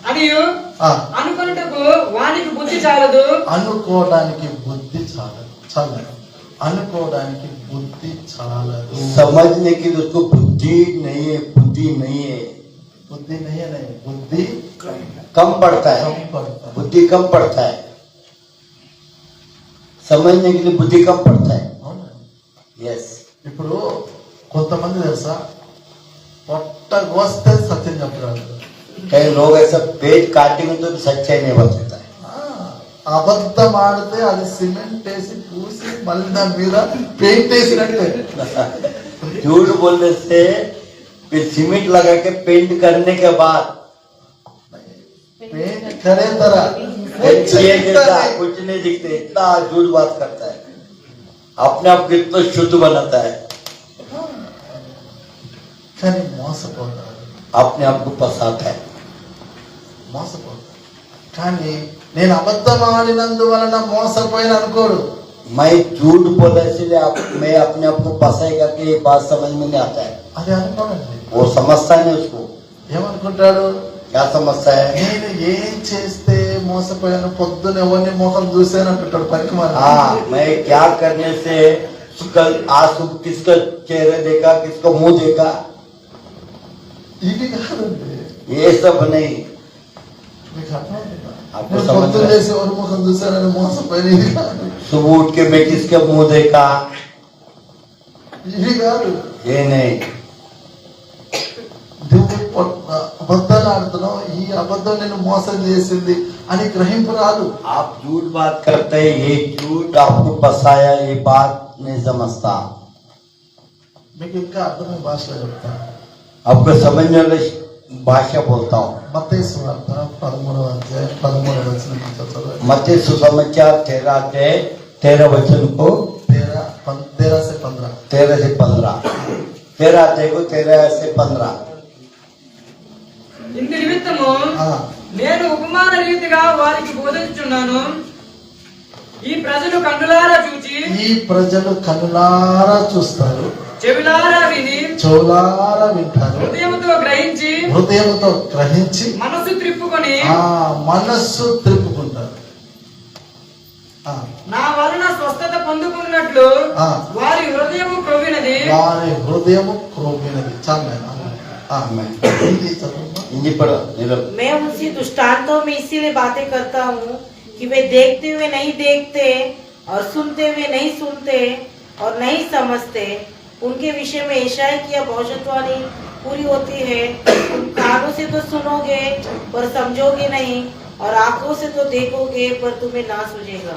D: అని అనుకొనుటకు వానికి బుద్ధి చాలదు.
A: అనుకోవడానికి బుద్ధి చాలదు. అనుకోవడానికి బుద్ధి చాలదు.
C: समझने की उसको बुद्धि नहीं है. बुद्धि नहीं है.
A: बुद्धि नहीं है. नहीं, बुद्धि
C: कम पड़ता है. बुद्धि कम पड़ता है. समझने के लिए बुद्धि कम पड़ता है. यस.
A: ఇప్పుడు కొంతమంది తెలుసా, పొట్ట కోస్తే సత్యం చెప్పరాదు.
C: कई लोग ऐसा पेट काटेंगे तो सच्चाई नहीं बता सकता है.
A: అబద్ధం ఆడితే అది సిమెంట్ వేసి పూసి మళ్ళీ దాని మీద పెయింట్ వేసినట్టే.
C: झूठ बोलने से फिर सीमेंट लगा के पेंट करने के बाद
A: पेंट करे तरह
C: कुछ नहीं दिखते, इतना झूठ बात करता है, अपने आप को इतना शुद्ध बनाता है,
A: కానీ మోసపోతారు,
C: अपने आप को फंसाता है।
A: మోసపోతారు. కానీ నేను అబద్ధం ఆడినందువలన మోసపోయిన అనుకోడు.
C: मैं झूठ बोलने से मैं अपने आप को फंसाई करके ये बात समझ में नहीं आता है,
A: అది అనుకోనండి.
C: वो समझता नहीं उसको।
A: ఏమనుకుంటాడు?
C: क्या समझता है?
A: నేను ఏం చేస్తే మోసపోయాను, పొద్దున ఎవరిని ముఖం చూసాను అంటుంటాడు పనికి మరి.
C: हाँ, मैं क्या करने से कल आज सुबह किसका चेहरा देखा, किसका मुंह देखा,
A: ఇది కాదండి.
C: ये सब नहीं।
A: మీకు అర్థమవుతుందా?
C: आपको
A: నేను
C: समझ
A: పొద్దున
C: रहे?
A: లేసి ఎవరి ముఖం చూసానని మోసపోయిన ఇది కాదు.
C: सुबह उठ के मैं किसका मुंह देखा,
A: ఇది కాదు.
C: ये नहीं।
A: నువ్వు అబద్ధాలు ఆడుతున్నావు, ఈ అబద్ధం నేను మోసం చేసింది అని గ్రహింపు రాదు.
C: आप झूठ बात करते हैं, ये झूठ आपको फंसाया, ये बात नहीं समझता।
A: మీకు ఇంకా అర్థమయ్యే భాషలో చెప్తా.
C: आपको समझने वाली भाषा बोलता हूँ।
A: మత్తయి సువార్త 13వ అధ్యాయం 13వ వచనం నుంచి చదవండి.
C: मत्ती सुसमाचार 13 अध्याय 13 वचन को
A: 13 से 15.
C: 13 से 15, 13 अध्याय को 13 से 15।
D: ఇందు నిమిత్తము నేను ఉపమాన రీతిగా వారికి బోధించుచున్నాను. ఈ ప్రజలు కన్నులారా చూచి,
A: ఈ ప్రజలు కన్నులారా చూస్తారు,
D: చెవులారా విని,
A: చెవులారా వింటారు,
D: హృదయముతో గ్రహించి,
A: హృదయంతో గ్రహించి
D: మనసు త్రిప్పుకొని
A: మనస్సు త్రిప్పుకుంటారు.
D: నా వలన స్వస్థత పొందుకున్నట్లు వారి హృదయము క్రొవ్వినది.
A: వారి హృదయము క్రోగినది. చాలా హిందీ చదువు.
C: हिंदी पढ़ो नीरव।
F: मैं उनसे दृष्टांतों में इसीलिए बातें करता हूँ कि वे देखते हुए नहीं देखते और सुनते हुए नहीं सुनते और नहीं समझते। उनके विषय में यशायाह की भविष्यवाणी पूरी होती है, तुम कानों से तो सुनोगे पर समझोगे नहीं, और आंखों से तो देखोगे पर तुम्हें ना सूझेगा।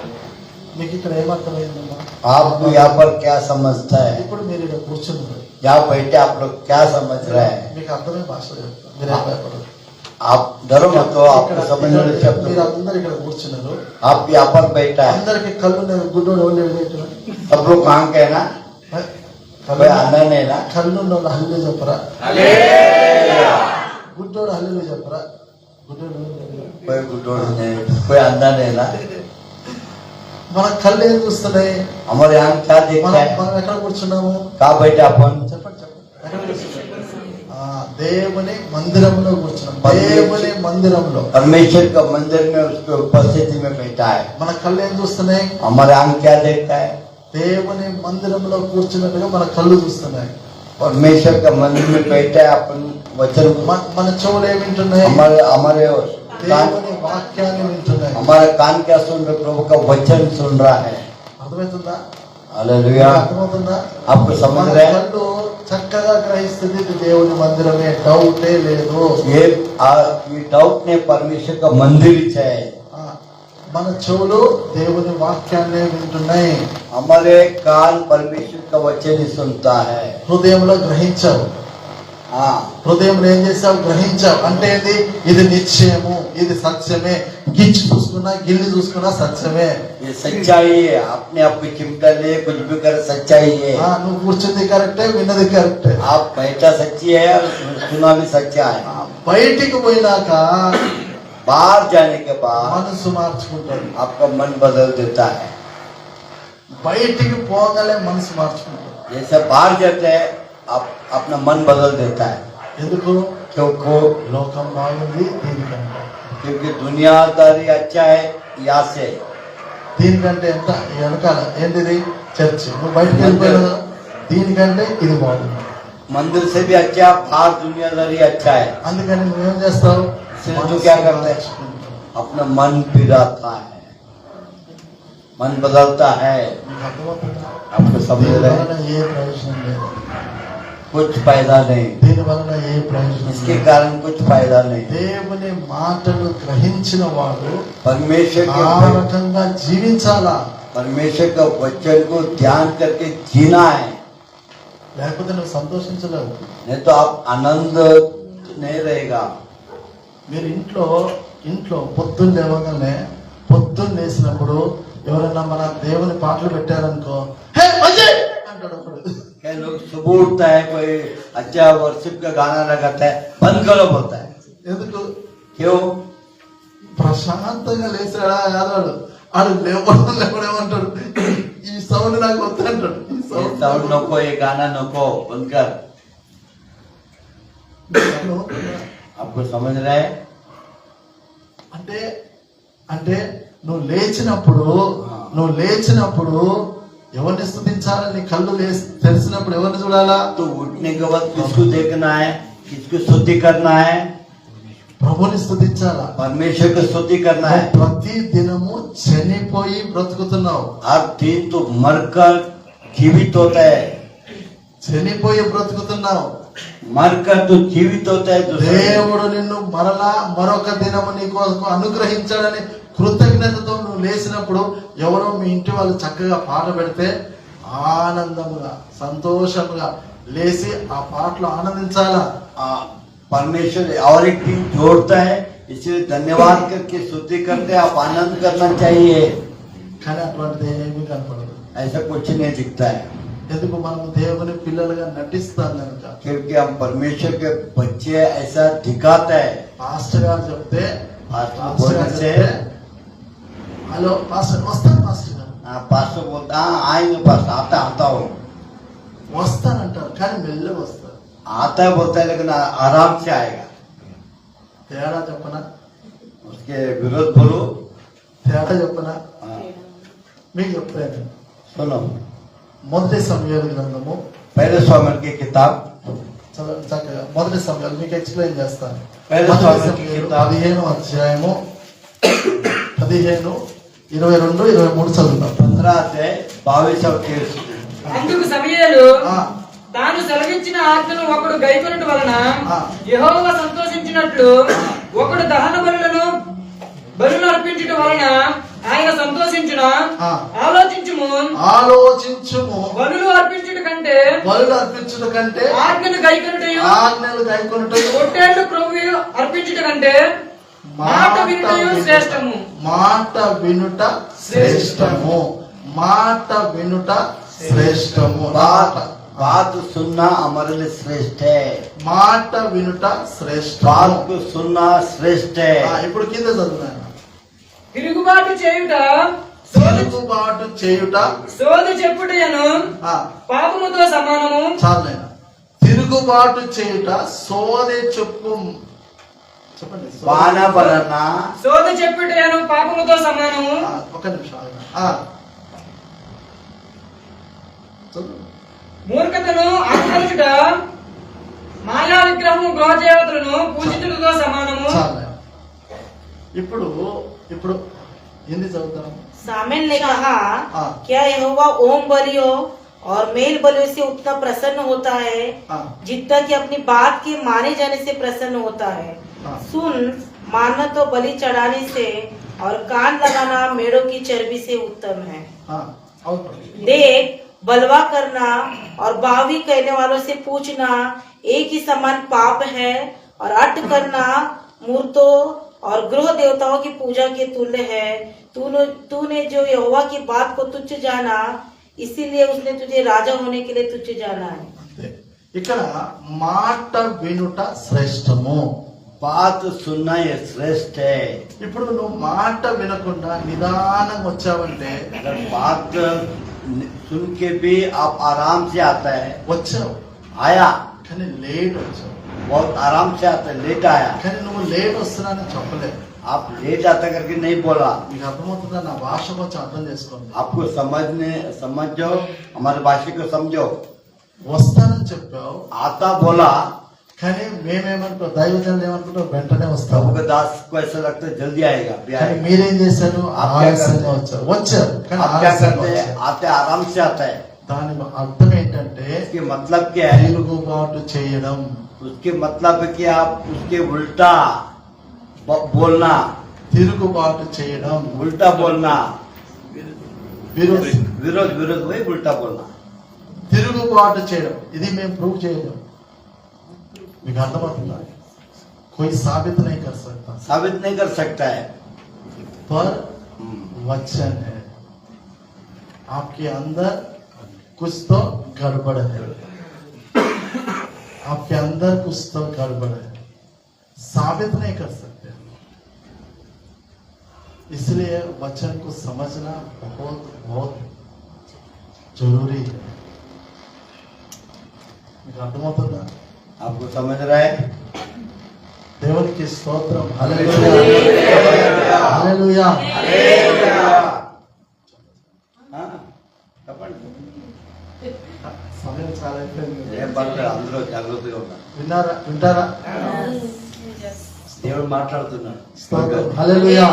A: మీకు ఇక్కడ ఏమర్థమైందమ్మా?
C: आपको यहाँ पर क्या समझता है?
A: ఇప్పుడు మీరు ఇక్కడ కూర్చున్నారు,
C: यहाँ बैठे आप लोग क्या समझ रहे हैं?
A: మీకు అర్థమయ్యే భాషలో చెప్తాను, మీరు ఏం భయపడరు.
C: आप डरो मत, तो आपको समझने वाले शब्द।
A: మీరు అందరు ఇక్కడ కూర్చున్నారు,
C: आप यहाँ पर बैठा है,
A: అందరికి కళ్ళు గుడ్డోడు ఎవరు
C: सब लोग कहाँ के है ना, कोई अंदर नहीं ना।
A: కళ్ళున్న వాళ్ళు హల్లు చెప్పరా, గుడ్డోడు హల్లు చెప్పరా, గుడ్డోడు
C: कोई गुडोड़ नहीं, कोई अंदर नहीं ना।
A: మన కళ్ళు ఏం చూస్తున్నాయి?
C: हमारे यहाँ क्या देखता है?
A: మనం ఎక్కడ కూర్చున్నాము?
C: कहाँ बैठे अपन?
A: చెప్పండి చెప్పండి, ఎక్కడ కూర్చున్నాము? దేవుని మందిరంలో కూర్చున్నాం. దేవుని మందిరంలో,
C: परमेश्वर का मंदिर में उसके उपस्थिति में बैठा है।
A: మన కళ్ళు ఏం చూస్తున్నాయి?
C: हमारे आंख क्या देखता है?
A: దేవుని మందిరంలో కూర్చున్నట్టుగా మన కళ్ళు చూస్తున్నాయి.
C: परमेश्वर का मंदिर में बैठा है, अपन वचन
A: మన చెవులు ఏమి వింటున్నాయి?
C: हमारे
A: దేవుని వాక్యాన్ని వింటున్నాయి.
C: हमारा कान क्या सुन रहे? प्रभु का वचन सुन रहा है।
A: అర్థమవుతుందా?
C: हालेलुया।
A: అర్థమవుతుందా?
C: आपको समझ
A: మన
C: रहे हैं?
A: కళ్ళు చక్కగా గ్రహిస్తుంది, ఇది దేవుని మందిరమే, డౌటే లేదు.
C: ये डाउट ने परमेश्वर का मंदिर है।
A: మన చెవులు దేవుని వాక్యాన్ని వింటున్నాయి,
C: हमारे कान परमेश्वर का वचन ही सुनता है।
A: హృదయంలో గ్రహించావు.
C: हाँ,
A: హృదయంలో ఏం చేసావు? గ్రహించావు. అంటే ఏంది? ఇది నిశ్చయము, ఇది సత్యమే. గిచ్చి చూసుకున్నా గిల్లి చూసుకున్నా సత్యమే.
C: ये सच्चाई है। अपने आप को चिमटा ले, कुछ भी करे, सच्चाई है।
A: నువ్వు కూర్చుంది కరెక్టే, విన్నది కరెక్టే.
C: आप बैठा सच्ची है और सुना भी सच्चा है।
A: బయటికి పోయినాక
C: बाहर जाने के बाद
A: మనసు మార్చుకుంటాడు.
C: आपका मन बदल देता है।
A: బయటికి పోగలే మనసు మార్చుకుంటాడు.
C: जैसे बाहर जाते हैं, आप अपना मन बदल देता है।
A: ఎందుకు?
C: क्योंकि
A: లోకం బాగుంది దీనికంటే,
C: क्योंकि दुनियादारी अच्छा है यहाँ से।
A: దీనికంటే ఎంత వెనకాల ఏంటిది? చర్చ్. నువ్వు బయటకు వెళ్ళిపోయినా దీనికంటే ఇది బాగుంది.
C: मंदिर से भी अच्छा, बाहर दुनियादारी अच्छा है।
A: అందుకని నువ్వేం చేస్తావు?
C: तो क्या करते हैं? अपना मन फिराता है, मन बदलता है।
A: నీకు అర్థమవుతుందా?
C: आपको समझ रहे हैं?
A: దీనివలన ఏ ప్రయోజనం లేదు.
C: कुछ फायदा नहीं,
A: దీని వలన ఏ ప్రయోజనం
C: इसके
A: లేదు.
C: कारण कुछ फायदा नहीं।
A: దేవుని మాటలు గ్రహించిన వాడు
C: परमेश्वर
A: ఆ
C: के
A: రకంగా జీవించాలా,
C: परमेश्वर का वचन को ध्यान करके जीना है,
A: లేకపోతే నువ్వు సంతోషించలేవు.
C: नहीं तो आप आनंद नहीं रहेगा।
A: మీరు ఇంట్లో పొద్దున్న లేవగానే పొద్దున్న లేసినప్పుడు ఎవరైనా మన దేవుని పాటలు పెట్టారనుకో, హే అజయ్ అంటాడు ఒకడు.
C: कई लोग सुबह उठता है, कोई अच्छा वर्शिप का गाना लगाता है, बंद करो बोलता है,
A: ఎందుకు?
C: क्यों?
A: ప్రశాంతంగా లేచాడా కాదాడు, ఆడు లేవడేమంటాడు, ఈ సౌండ్ నాకు వద్దంటాడు. ఈ
C: ये
A: సౌండ్
C: साउंड नको, ये गाना नको, बंद कर। आपको समझ रहा है?
A: అంటే అంటే నువ్వు లేచినప్పుడు ఎవరిని స్తుతించాలని కళ్ళు తెలిసినప్పుడు ఎవరిని చూడాలా?
C: तो उठने के बाद किसको देखना है, किसको स्तुति करना है?
A: ప్రభుని స్తుతించాలా.
C: परमेश्वर को स्तुति करना है।
A: ప్రతి దినము చనిపోయి బ్రతుకుతున్నావు,
C: हर दिन तो मरकर जीवित होता है,
A: చనిపోయి బ్రతుకుతున్నావు.
C: मरकर तो जीवित होता है। दूसरा
A: దేవుడు నిన్ను మరలా మరొక దినము నీ కోసం అనుగ్రహించాడని కృతజ్ఞతతో నువ్వు లేచినప్పుడు ఎవరో మీ ఇంటి వాళ్ళు చక్కగా పాట పెడితే ఆనందముగా సంతోషముగా లేచి ఆ పాటలో ఆనందించాలా.
C: परमेश्वर और एक दिन जोड़ता है, इसलिए धन्यवाद करके स्तुति करते हैं, आप आनंद करना चाहिए।
A: కానీ అటువంటిది ఏమీ కనపడదు.
C: ऐसा कुछ नहीं दिखता है,
A: ఎందుకు? మనం దేవుని పిల్లలుగా నటిస్తాం కనుక.
C: क्योंकि हम परमेश्वर के बच्चे ऐसा दिखाता है।
A: పాస్టర్ గారు చెప్తే
C: पास्टर
A: పాస్టర్
C: बोलने
A: గారు
C: से
A: చెప్తే, హలో పాస్టర్ వస్తాను, పాస్టర్ గారు
C: पास्टर बोलता हाँ आएंगे पास्टर, आता हो,
A: వస్తానంటారు కానీ మెల్లగా వస్తారు.
C: आता है बोलता है, लेकिन आराम से आएगा।
A: తేడా చెప్పనా?
C: उसके विरोध बोलो।
A: తేడా చెప్పనా?
C: हाँ,
A: మీకు చెప్తాను.
C: सुनो,
A: మొదటి సమయాల గ్రంథము
C: पहले स्वामी की किताब,
A: చక్కగా మొదటి సమయాలు మీకు ఎక్స్ప్లెయిన్ చేస్తాను.
C: పైన
A: మొదటి
C: సమయాలు
A: సమయాలు
C: కితాబ్.
A: 15వ అధ్యాయము 15, 22, 23 చదువుతాం.
C: 15 से 22 और 23।
D: అందుకు సమూయేలు
A: ఆ,
D: తాను సెలవిచ్చిన ఆజ్ఞను ఒకడు గైకొనుట వలన
A: ఆ.
D: యెహోవా సంతోషించినట్లు ఒకడు దహన బలులు అర్పించుట వలన ఆయన సంతోషించున.
A: ఆ.
D: ఆలోచించుము,
A: ఆలోచించుము,
D: బలులు అర్పించుట కంటే
A: బలులు అర్పించుట కంటే
D: ఆజ్ఞను గైకొనుటయు,
A: ఆజ్ఞలు గైకొనుటయు,
D: పొట్టేళ్లు క్రొవ్వు అర్పించుట కంటే మాట వినుటయు శ్రేష్టము.
A: మాట వినుట శ్రేష్టము. మాట వినుట శ్రేష్టము.
C: बात सुनना हमारे लिए श्रेष्ठ है,
A: మాట వినుట శ్రేష్టము.
C: बात को सुनना श्रेष्ठ है।
A: ఇప్పుడు కింద చదువున్నాను.
D: తిరుగుబాటు చేయుట,
A: తిరుగుబాటు చేయుట
D: సోది చెప్పుటయను
A: ఆ,
D: పాపముతో సమానము.
A: చాలు నాయనా. తిరుగుబాటు చేయుట సోదె చెప్పు, చెప్పండి.
C: बहाना बनाना,
D: సోది చెప్పుటయను పాపముతో సమానము.
A: ఒక నిమిషం ఆగండి. చదువు.
D: మూర్ఖతను అనుసరించుట మాయా విగ్రహము గృహదేవతలను పూజించుటతో సమానము.
A: చాలు నాయనా. ఇప్పుడు హిందీ చదువుతాను.
F: सामेल ने कहा,
A: हाँ।
F: क्या यहोवा ओम बलियों और मेल बलियों से उतना प्रसन्न होता है
A: हाँ।
F: जितना कि अपनी बात के माने जाने से प्रसन्न होता है?
A: हाँ।
F: सुन, मानना तो बलि चढ़ाने से और कान लगाना मेढ़ों की चर्बी से उत्तम है।
A: और
F: देख, बलवा करना और बावी कहने वालों से पूछना एक ही समान पाप है, और अट करना मूर्तों और गृह देवताओं की पूजा के तुल्य है। तूने जो यहोवा की बात को तुच्छ जाना, इसीलिए उसने तुझे राजा होने के लिए तुच्छ जाना है।
A: ఇక్కడ మాట వినుట శ్రేష్టము.
C: बात सुनना ये श्रेष्ठ है।
A: ఇప్పుడు నువ్వు మాట వినకుండా నిదానంగా వచ్చావంటే,
C: अगर बात सुन के भी आप आराम से आता है,
A: వచ్చావు
C: आया
A: కానీ లేట్ వచ్చావు.
C: बहुत आराम से आता है, लेट आया,
A: కానీ నువ్వు లేట్ వస్తున్నానని చెప్పలేదు.
C: आप लेट आता करके नहीं बोला।
A: మీకు అర్థమవుతుందా? నా భాష కొంచెం అర్థం చేసుకోండి.
C: आपको समझो, हमारे भाषा को समझो।
A: వస్తానని చెప్పావు
C: आता बोला,
A: కానీ మేమేమంటావు, దైవజనులు ఏమనుకుంటావు, వెంటనే వస్తావు.
C: प्रभु का दास को ऐसा लगता है जल्दी आएगा, भी
A: కానీ
C: आएगा।
A: మీరేం చేశారు?
C: आप क्या
A: ఆలస్యంగా
C: करते हैं?
A: వచ్చారు కానీ
C: आप क्या
A: ఆలస్యంగా
C: करते हैं?
A: వచ్చారు.
C: आते आराम से आता है।
A: దాని అర్థం ఏంటంటే
C: उसके मतलब क्या है?
A: తిరుగుబాటు చేయడం.
C: उसके मतलब है कि आप उसके उल्टा बोलना,
A: తిరుగుబాటు చేయడం,
C: उल्टा बोलना,
A: విరోధ
C: विरोध विरोध वही उल्टा बोलना.
A: తిరుగుబాటు చేయడం. ఇది మేము ప్రూవ్ చేయలేం. మీకు అర్థమవుతుందా? कोई साबित नहीं कर सकता,
C: साबित नहीं कर सकता है.
A: पर वचन है. आपके अंदर कुछ तो गड़बड़ है, आपके अंदर कुछ तो गड़बड़ है, साबित नहीं कर सकते. इसलिए वचन को समझना बहुत बहुत जरूरी है. మీకు అర్థమవుతుందా?
C: आपको समझ रहा है?
A: దేవునికి స్తోత్రం. హల్లెలూయా, హల్లెలూయా.
C: हाँ, చెప్పండి.
A: సమయం చాలా అయిపోయింది.
C: ఏం పర్లేదు, అందరూ జాగ్రత్తగా ఉన్నారు.
A: వింటారా?
C: దేవుడు మాట్లాడుతున్నాడు.
A: స్తోత్రం. హల్లెలూయా.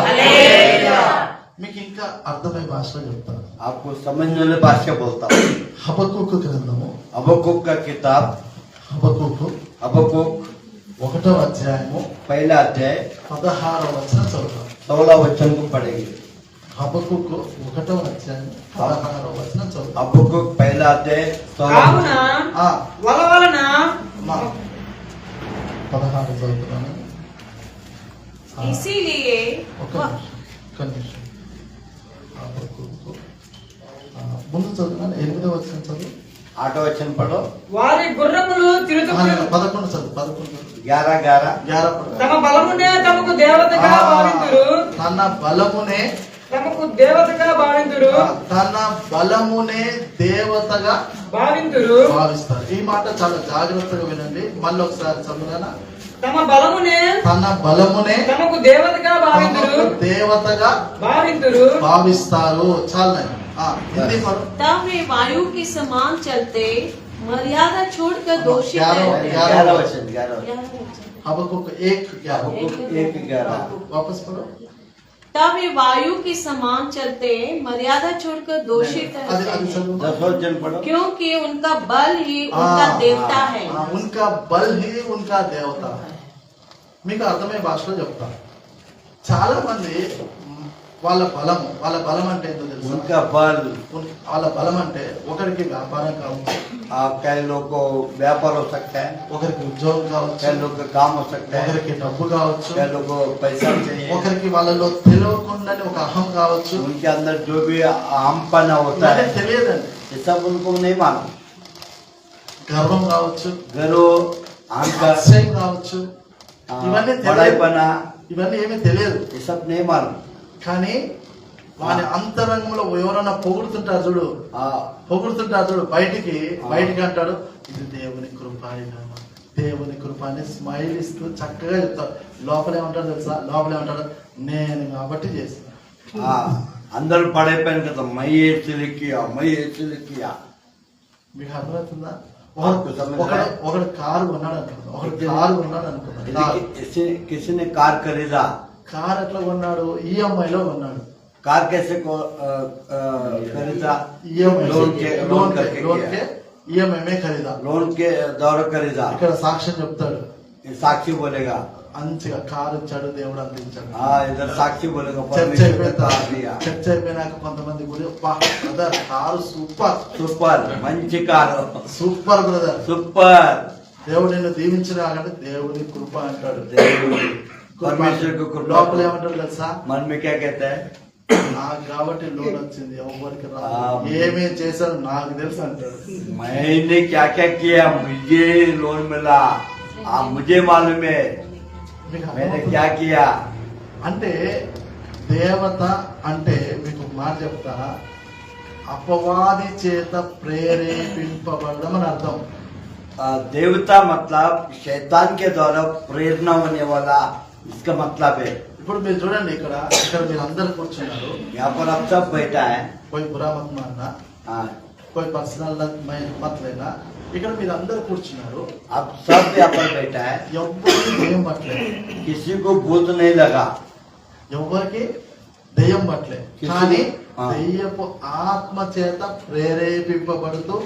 A: మీకు ఇంకా అర్థమయ్యే భాషలో చెప్తాను.
C: आपको समझने वाले भाषा बोलता हूँ.
A: హబక్కూకు గ్రంథము,
C: हबक्कुक का किताब,
A: హబక్కూకు
C: हबक्कुक
A: 1వ అధ్యాయము
C: पहला अध्याय
A: 16వ వచనం చదువుతాం.
C: 16 वचन को पढ़ेंगे.
A: హబక్కూకు 1వ అధ్యాయం 16వ వచనం చదువుతాం.
C: हबक्कुक पहला अध्याय 16
D: కావున
A: ఆ,
D: వల వలన
A: మా 16 చదువుతున్నాను. ఆ,
B: इसीलिए
A: ఒక్క నిమిషం. హబక్కూకు, ఆ, ముందు చదువుతున్నాను. 8వ వచనం చదువు.
C: 8 वचन पढ़ो.
D: వారి గుర్రములు తిరుగుతూ
A: 11 చదువు. 11
C: 11
D: తమ బలమునే తమకు దేవతగా భావింతురు,
A: తన బలమునే
D: తమకు దేవతగా భావింతురు,
A: తన బలమునే దేవతగా
D: భావింతురు.
A: భావిస్తారు. ఈ మాట చాలా జాగ్రత్తగా వినండి. మళ్ళీ ఒకసారి చదువునా.
D: తమ బలమునే
A: తన బలమునే
D: తమకు దేవతగా భావింతురు,
A: తమకు దేవతగా
D: భావింతురు.
A: భావిస్తారు. చాలా హిందీ పడు.
B: तब वे वायु के समान चलते, मर्यादा छोड़कर दोषी
C: 11 वचन 11
A: हबक्कुक 1:11
C: हबक्कुक 1:11
A: वापस पढ़ो.
B: तब वे वायु के समान चलते, मर्यादा छोड़कर दोषी
A: అది
B: ठहरते
A: చదువు.
C: 10 वचन पढ़ो.
B: क्योंकि उनका बल ही उनका देवता है.
A: उनका बल ही उनका देवता है. మీకు అర్థమయ్యే భాషలో చెప్తా. చాలా మంది వాళ్ళ బలం అంటే ఏంటో తెలుసు.
C: उनका बल,
A: వాళ్ళ బలం అంటే ఒకరికి వ్యాపారం కావచ్చు,
C: आप कई लोग को व्यापार हो सकता है,
A: ఒకరికి ఉద్యోగం కావచ్చు,
C: कई लोग का काम हो सकता है,
A: ఒకరికి డబ్బు కావచ్చు,
C: कई लोग को पैसा चाहिए,
A: ఒకరికి వాళ్ళలో తెలియకుండానే ఒక అహం కావచ్చు.
C: उनके अंदर जो भी आमपना होता है
A: ఇవన్నీ తెలియదండి.
C: ये सब उनको नहीं मालूम.
A: గర్వం కావచ్చు,
C: गर्व, अहंकार,
A: అతిశయం కావచ్చు, ఇవన్నీ తెలియదు.
C: बड़ाईपना,
A: ఇవన్నీ ఏమీ తెలియదు.
C: ये सब नहीं मालूम.
A: కానీ వాని అంతరంగంలో ఎవరైనా పొగుడుతుంటారు చూడు, బయటికి అంటాడు, ఇది దేవుని కృప, దేవుని కృప అని స్మైల్ ఇస్తూ చక్కగా చెప్తాడు. లోపల ఏమంటాడు తెలుసా? లోపల ఏమంటాడు? నేను కాబట్టి చేసిన.
C: अंदर पड़ाईपन का तो मैं ये इसलिए किया, मैं ये इसलिए किया.
A: మీకు అర్థమవుతుందా?
C: आपको समझ रहा है?
A: ఒకడు కారు కొన్నాడు అనుకున్నాడు.
C: किसी ने कार खरीदा.
A: కారు ఎట్లా కొన్నాడు? ఈఎంఐలో కొన్నాడు.
C: कार कैसे को खरीदा?
A: ఈఎంఐ
C: लोन के
A: ఈఎంఐ మే ఖరీదా.
C: लोन के दौर खरीदा.
A: ఇక్కడ సాక్ష్యం చెప్తాడు.
C: ये साक्षी बोलेगा.
A: మంచిగా కారు ఇచ్చాడు, దేవుడు అందించాడు.
C: हाँ, इधर साक्षी बोलेगा.
A: చర్చ
C: परमेश्वर ने कार दिया.
A: అయిపోయినాక కొంతమంది గురి బ్రదర్ కారు సూపర్
C: सुपर मंची कार,
A: సూపర్ బ్రదర్,
C: सुपर.
A: దేవుడు నిన్ను దీవించిన అంటే దేవుని కృప అంటాడు.
C: परमेश्वर को कृपा.
A: లోపల ఏమంటాడు తెలుసా?
C: मन में क्या कहता है?
A: నాకు కాబట్టి లోన్ వచ్చింది, ఎవరికి రాదు,
C: ఆ.
A: ఏమేం చేశాను నాకు తెలుసు అంటాడు.
C: मैंने क्या क्या किया, मुझे लोन मिला, मुझे मालूम है
A: మీకు
C: मैंने
A: అర్థమవుతుందా?
C: क्या किया.
A: అంటే దేవత అంటే మీకు ఒక మాట చెప్తా, అపవాది చేత ప్రేరేపింపబడడం అని అర్థం.
C: देवता मतलब शैतान के द्वारा प्रेरणा होने वाला, इसका मतलब है.
A: ఇప్పుడు మీరు చూడండి, ఇక్కడ మీరు అందరు కూర్చున్నారు.
C: यहाँ पर आप सब बैठा है.
A: कोई बुरा मत मानना,
C: हाँ,
A: कोई पर्सनल मत लेना. ఇక్కడ మీరు అందరు కూర్చున్నారు.
C: आप सब यहाँ पर बैठा है.
A: ఎవరికి దెయ్యం పట్టలేదు,
C: किसी को भूत नहीं लगा,
A: ఎవరికి దెయ్యం పట్టలేదు.
C: किसी
A: కానీ దెయ్యపు ఆత్మ చేత ప్రేరేపింపబడుతూ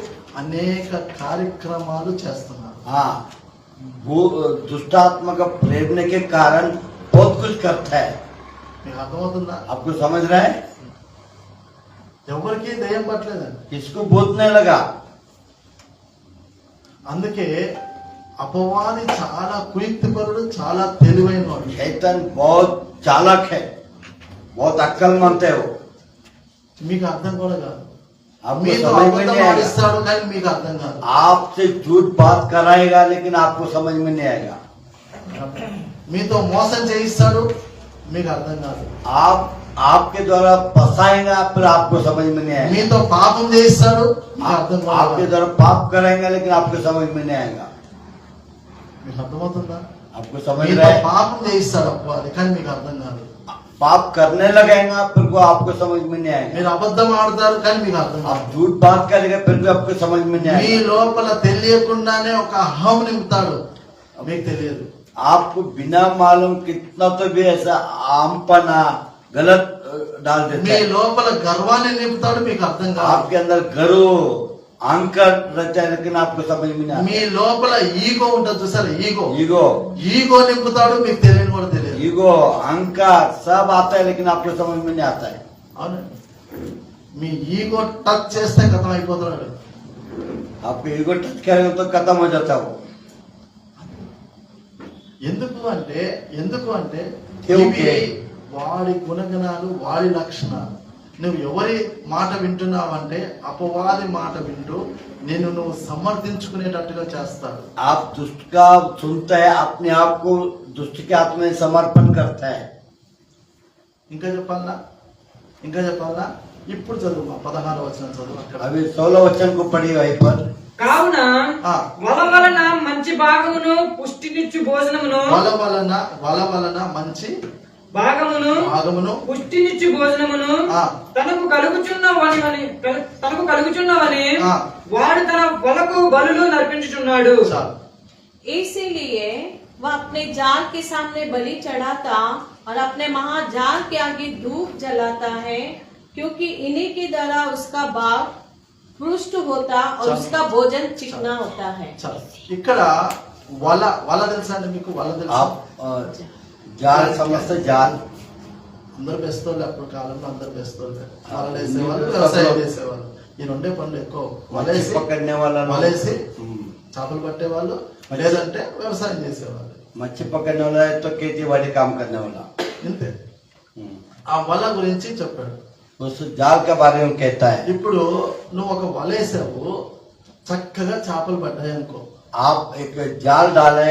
A: అనేక కార్యక్రమాలు చేస్తున్నారు.
C: हाँ, वो दुष्ट आत्मा का प्रेरणे के कारण बहुत कुछ करता है.
A: మీకు అర్థమవుతుందా?
C: आपको समझ रहा है?
A: ఎవరికి దెయ్యం పట్టలేదండి.
C: किसको भूत नहीं लगा?
A: అందుకే అపవాది చాలా కుయుక్తిపరుడు, చాలా తెలివైన వాడు.
C: शैतान बहुत चालाक है, बहुत अक्लमंद है वो.
A: మీకు అర్థం కూడా కాదు.
C: आपको
A: మీతో
C: समझ में
A: అబద్ధం
C: नहीं आएगा.
A: ఆడిస్తాడు కానీ మీకు అర్థం కాదు.
C: आपसे झूठ बात कराएगा लेकिन आपको समझ में नहीं आएगा.
A: మీతో మోసం చేయిస్తాడు, మీకు అర్థం కాదు.
C: आपके द्वारा फंसाएगा फिर आपको समझ में नहीं आएगा.
A: మీతో పాపం చేయిస్తాడు, మీకు అర్థం
C: आपके
A: కాదు.
C: द्वारा पाप कराएंगे लेकिन आपको समझ में नहीं आएगा.
A: మీకు అర్థమవుతుందా?
C: आपको समझ
A: మీతో
C: रहा है?
A: పాపం చేయిస్తాడు అపవాది, కానీ మీకు అర్థం కాదు.
C: पाप करने लगेगा फिर को आपको समझ में नहीं आएगा.
A: మీరు అబద్ధం ఆడతారు కానీ మీకు అర్థం
C: आप
A: కాదు.
C: झूठ बात करेंगे फिर भी आपको समझ में नहीं
A: మీ
C: आएगा.
A: లోపల తెలియకుండానే ఒక అహం నింపుతాడు, మీకు తెలియదు.
C: आपको बिना मालूम कितना तो भी ऐसा आमपना गलत डाल देता
A: మీ
C: है.
A: లోపల గర్వాన్ని నింపుతాడు, మీకు అర్థం కాదు.
C: आपके अंदर गर्व अहंकार रहता है लेकिन आपको समझ में नहीं
A: మీ
C: आता.
A: లోపల ఈగో ఉంటుంది చూసారా, ఈగో
C: ईगो
A: ఈగో నింపుతాడు, మీకు తెలియని కూడా తెలియదు.
C: ईगो अहंकार सब आता है लेकिन आपको समझ में नहीं आता है.
A: అవునండి. మీ ఈగో టచ్ చేస్తే కథం అయిపోతున్నాడు.
C: आपको ईगो टच करेंगे तो खत्म हो जाता है वो.
A: ఎందుకు అంటే
C: ఓకే.
A: ఇవి వాడి గుణగణాలు, వాడి లక్షణాలు. నువ్వు ఎవరి మాట వింటున్నావంటే అపవాది మాట వింటూ నువ్వు సమర్థించుకునేటట్టుగా చేస్తాడు.
C: आप दुष्ट का सुनता है, अपने आप को दुष्ट के हाथ में समर्पण करता है.
A: ఇంకా చెప్పాలా? ఇప్పుడు చదువు 16వ వచనం చదువు అక్కడ.
C: अभी 16 वचन को पढ़ी वहीं पर.
D: కావున
A: ఆ,
D: వల వలన మంచి భాగమును పుష్టినిచ్చు భోజనమును
A: వల వలన మంచి
D: భాగమును
A: భాగమును
D: పుష్టినిచ్చు భోజనమును
A: ఆ.
D: తనకు కలుగుచున్నవని
A: ఆ.
D: వాడు తన వలకు బలులు నర్పించుచున్నాడు.
A: చాలు.
B: इसीलिए वह अपने जाल के सामने बलि चढ़ाता और अपने महाजाल के आगे धूप जलाता है, क्योंकि इन्हीं के द्वारा उसका बाग पुष्ट होता और उसका भोजन चिकना होता है.
A: చాలు. ఇక్కడ వల తెలుసా అండి మీకు? వల తెలుసా?
C: आप जाल समझते जाल.
A: అందరు బెస్తోళ్ళు, అప్పుడు కాలంలో అందరు బెస్తోళ్ళు. వలలు వేసేవాళ్ళు, వ్యవసాయం చేసేవాళ్ళు. ఈ రెండే పనులు ఎక్కువ.
C: मच्छी पकड़ने वाला लोग.
A: వలేసి చేపలు పట్టేవాళ్ళు, లేదంటే వ్యవసాయం చేసేవాళ్ళు.
C: मच्छी पकड़ने वाला है तो खेती बाड़ी काम करने वाला.
A: ఇంతే. ఆ వల గురించి చెప్పాడు.
C: उस जाल के बारे में कहता है.
A: ఇప్పుడు నువ్వు ఒక వలేసావు, చక్కగా చేపలు పడ్డాయి అనుకో.
C: आप एक जाल डाले,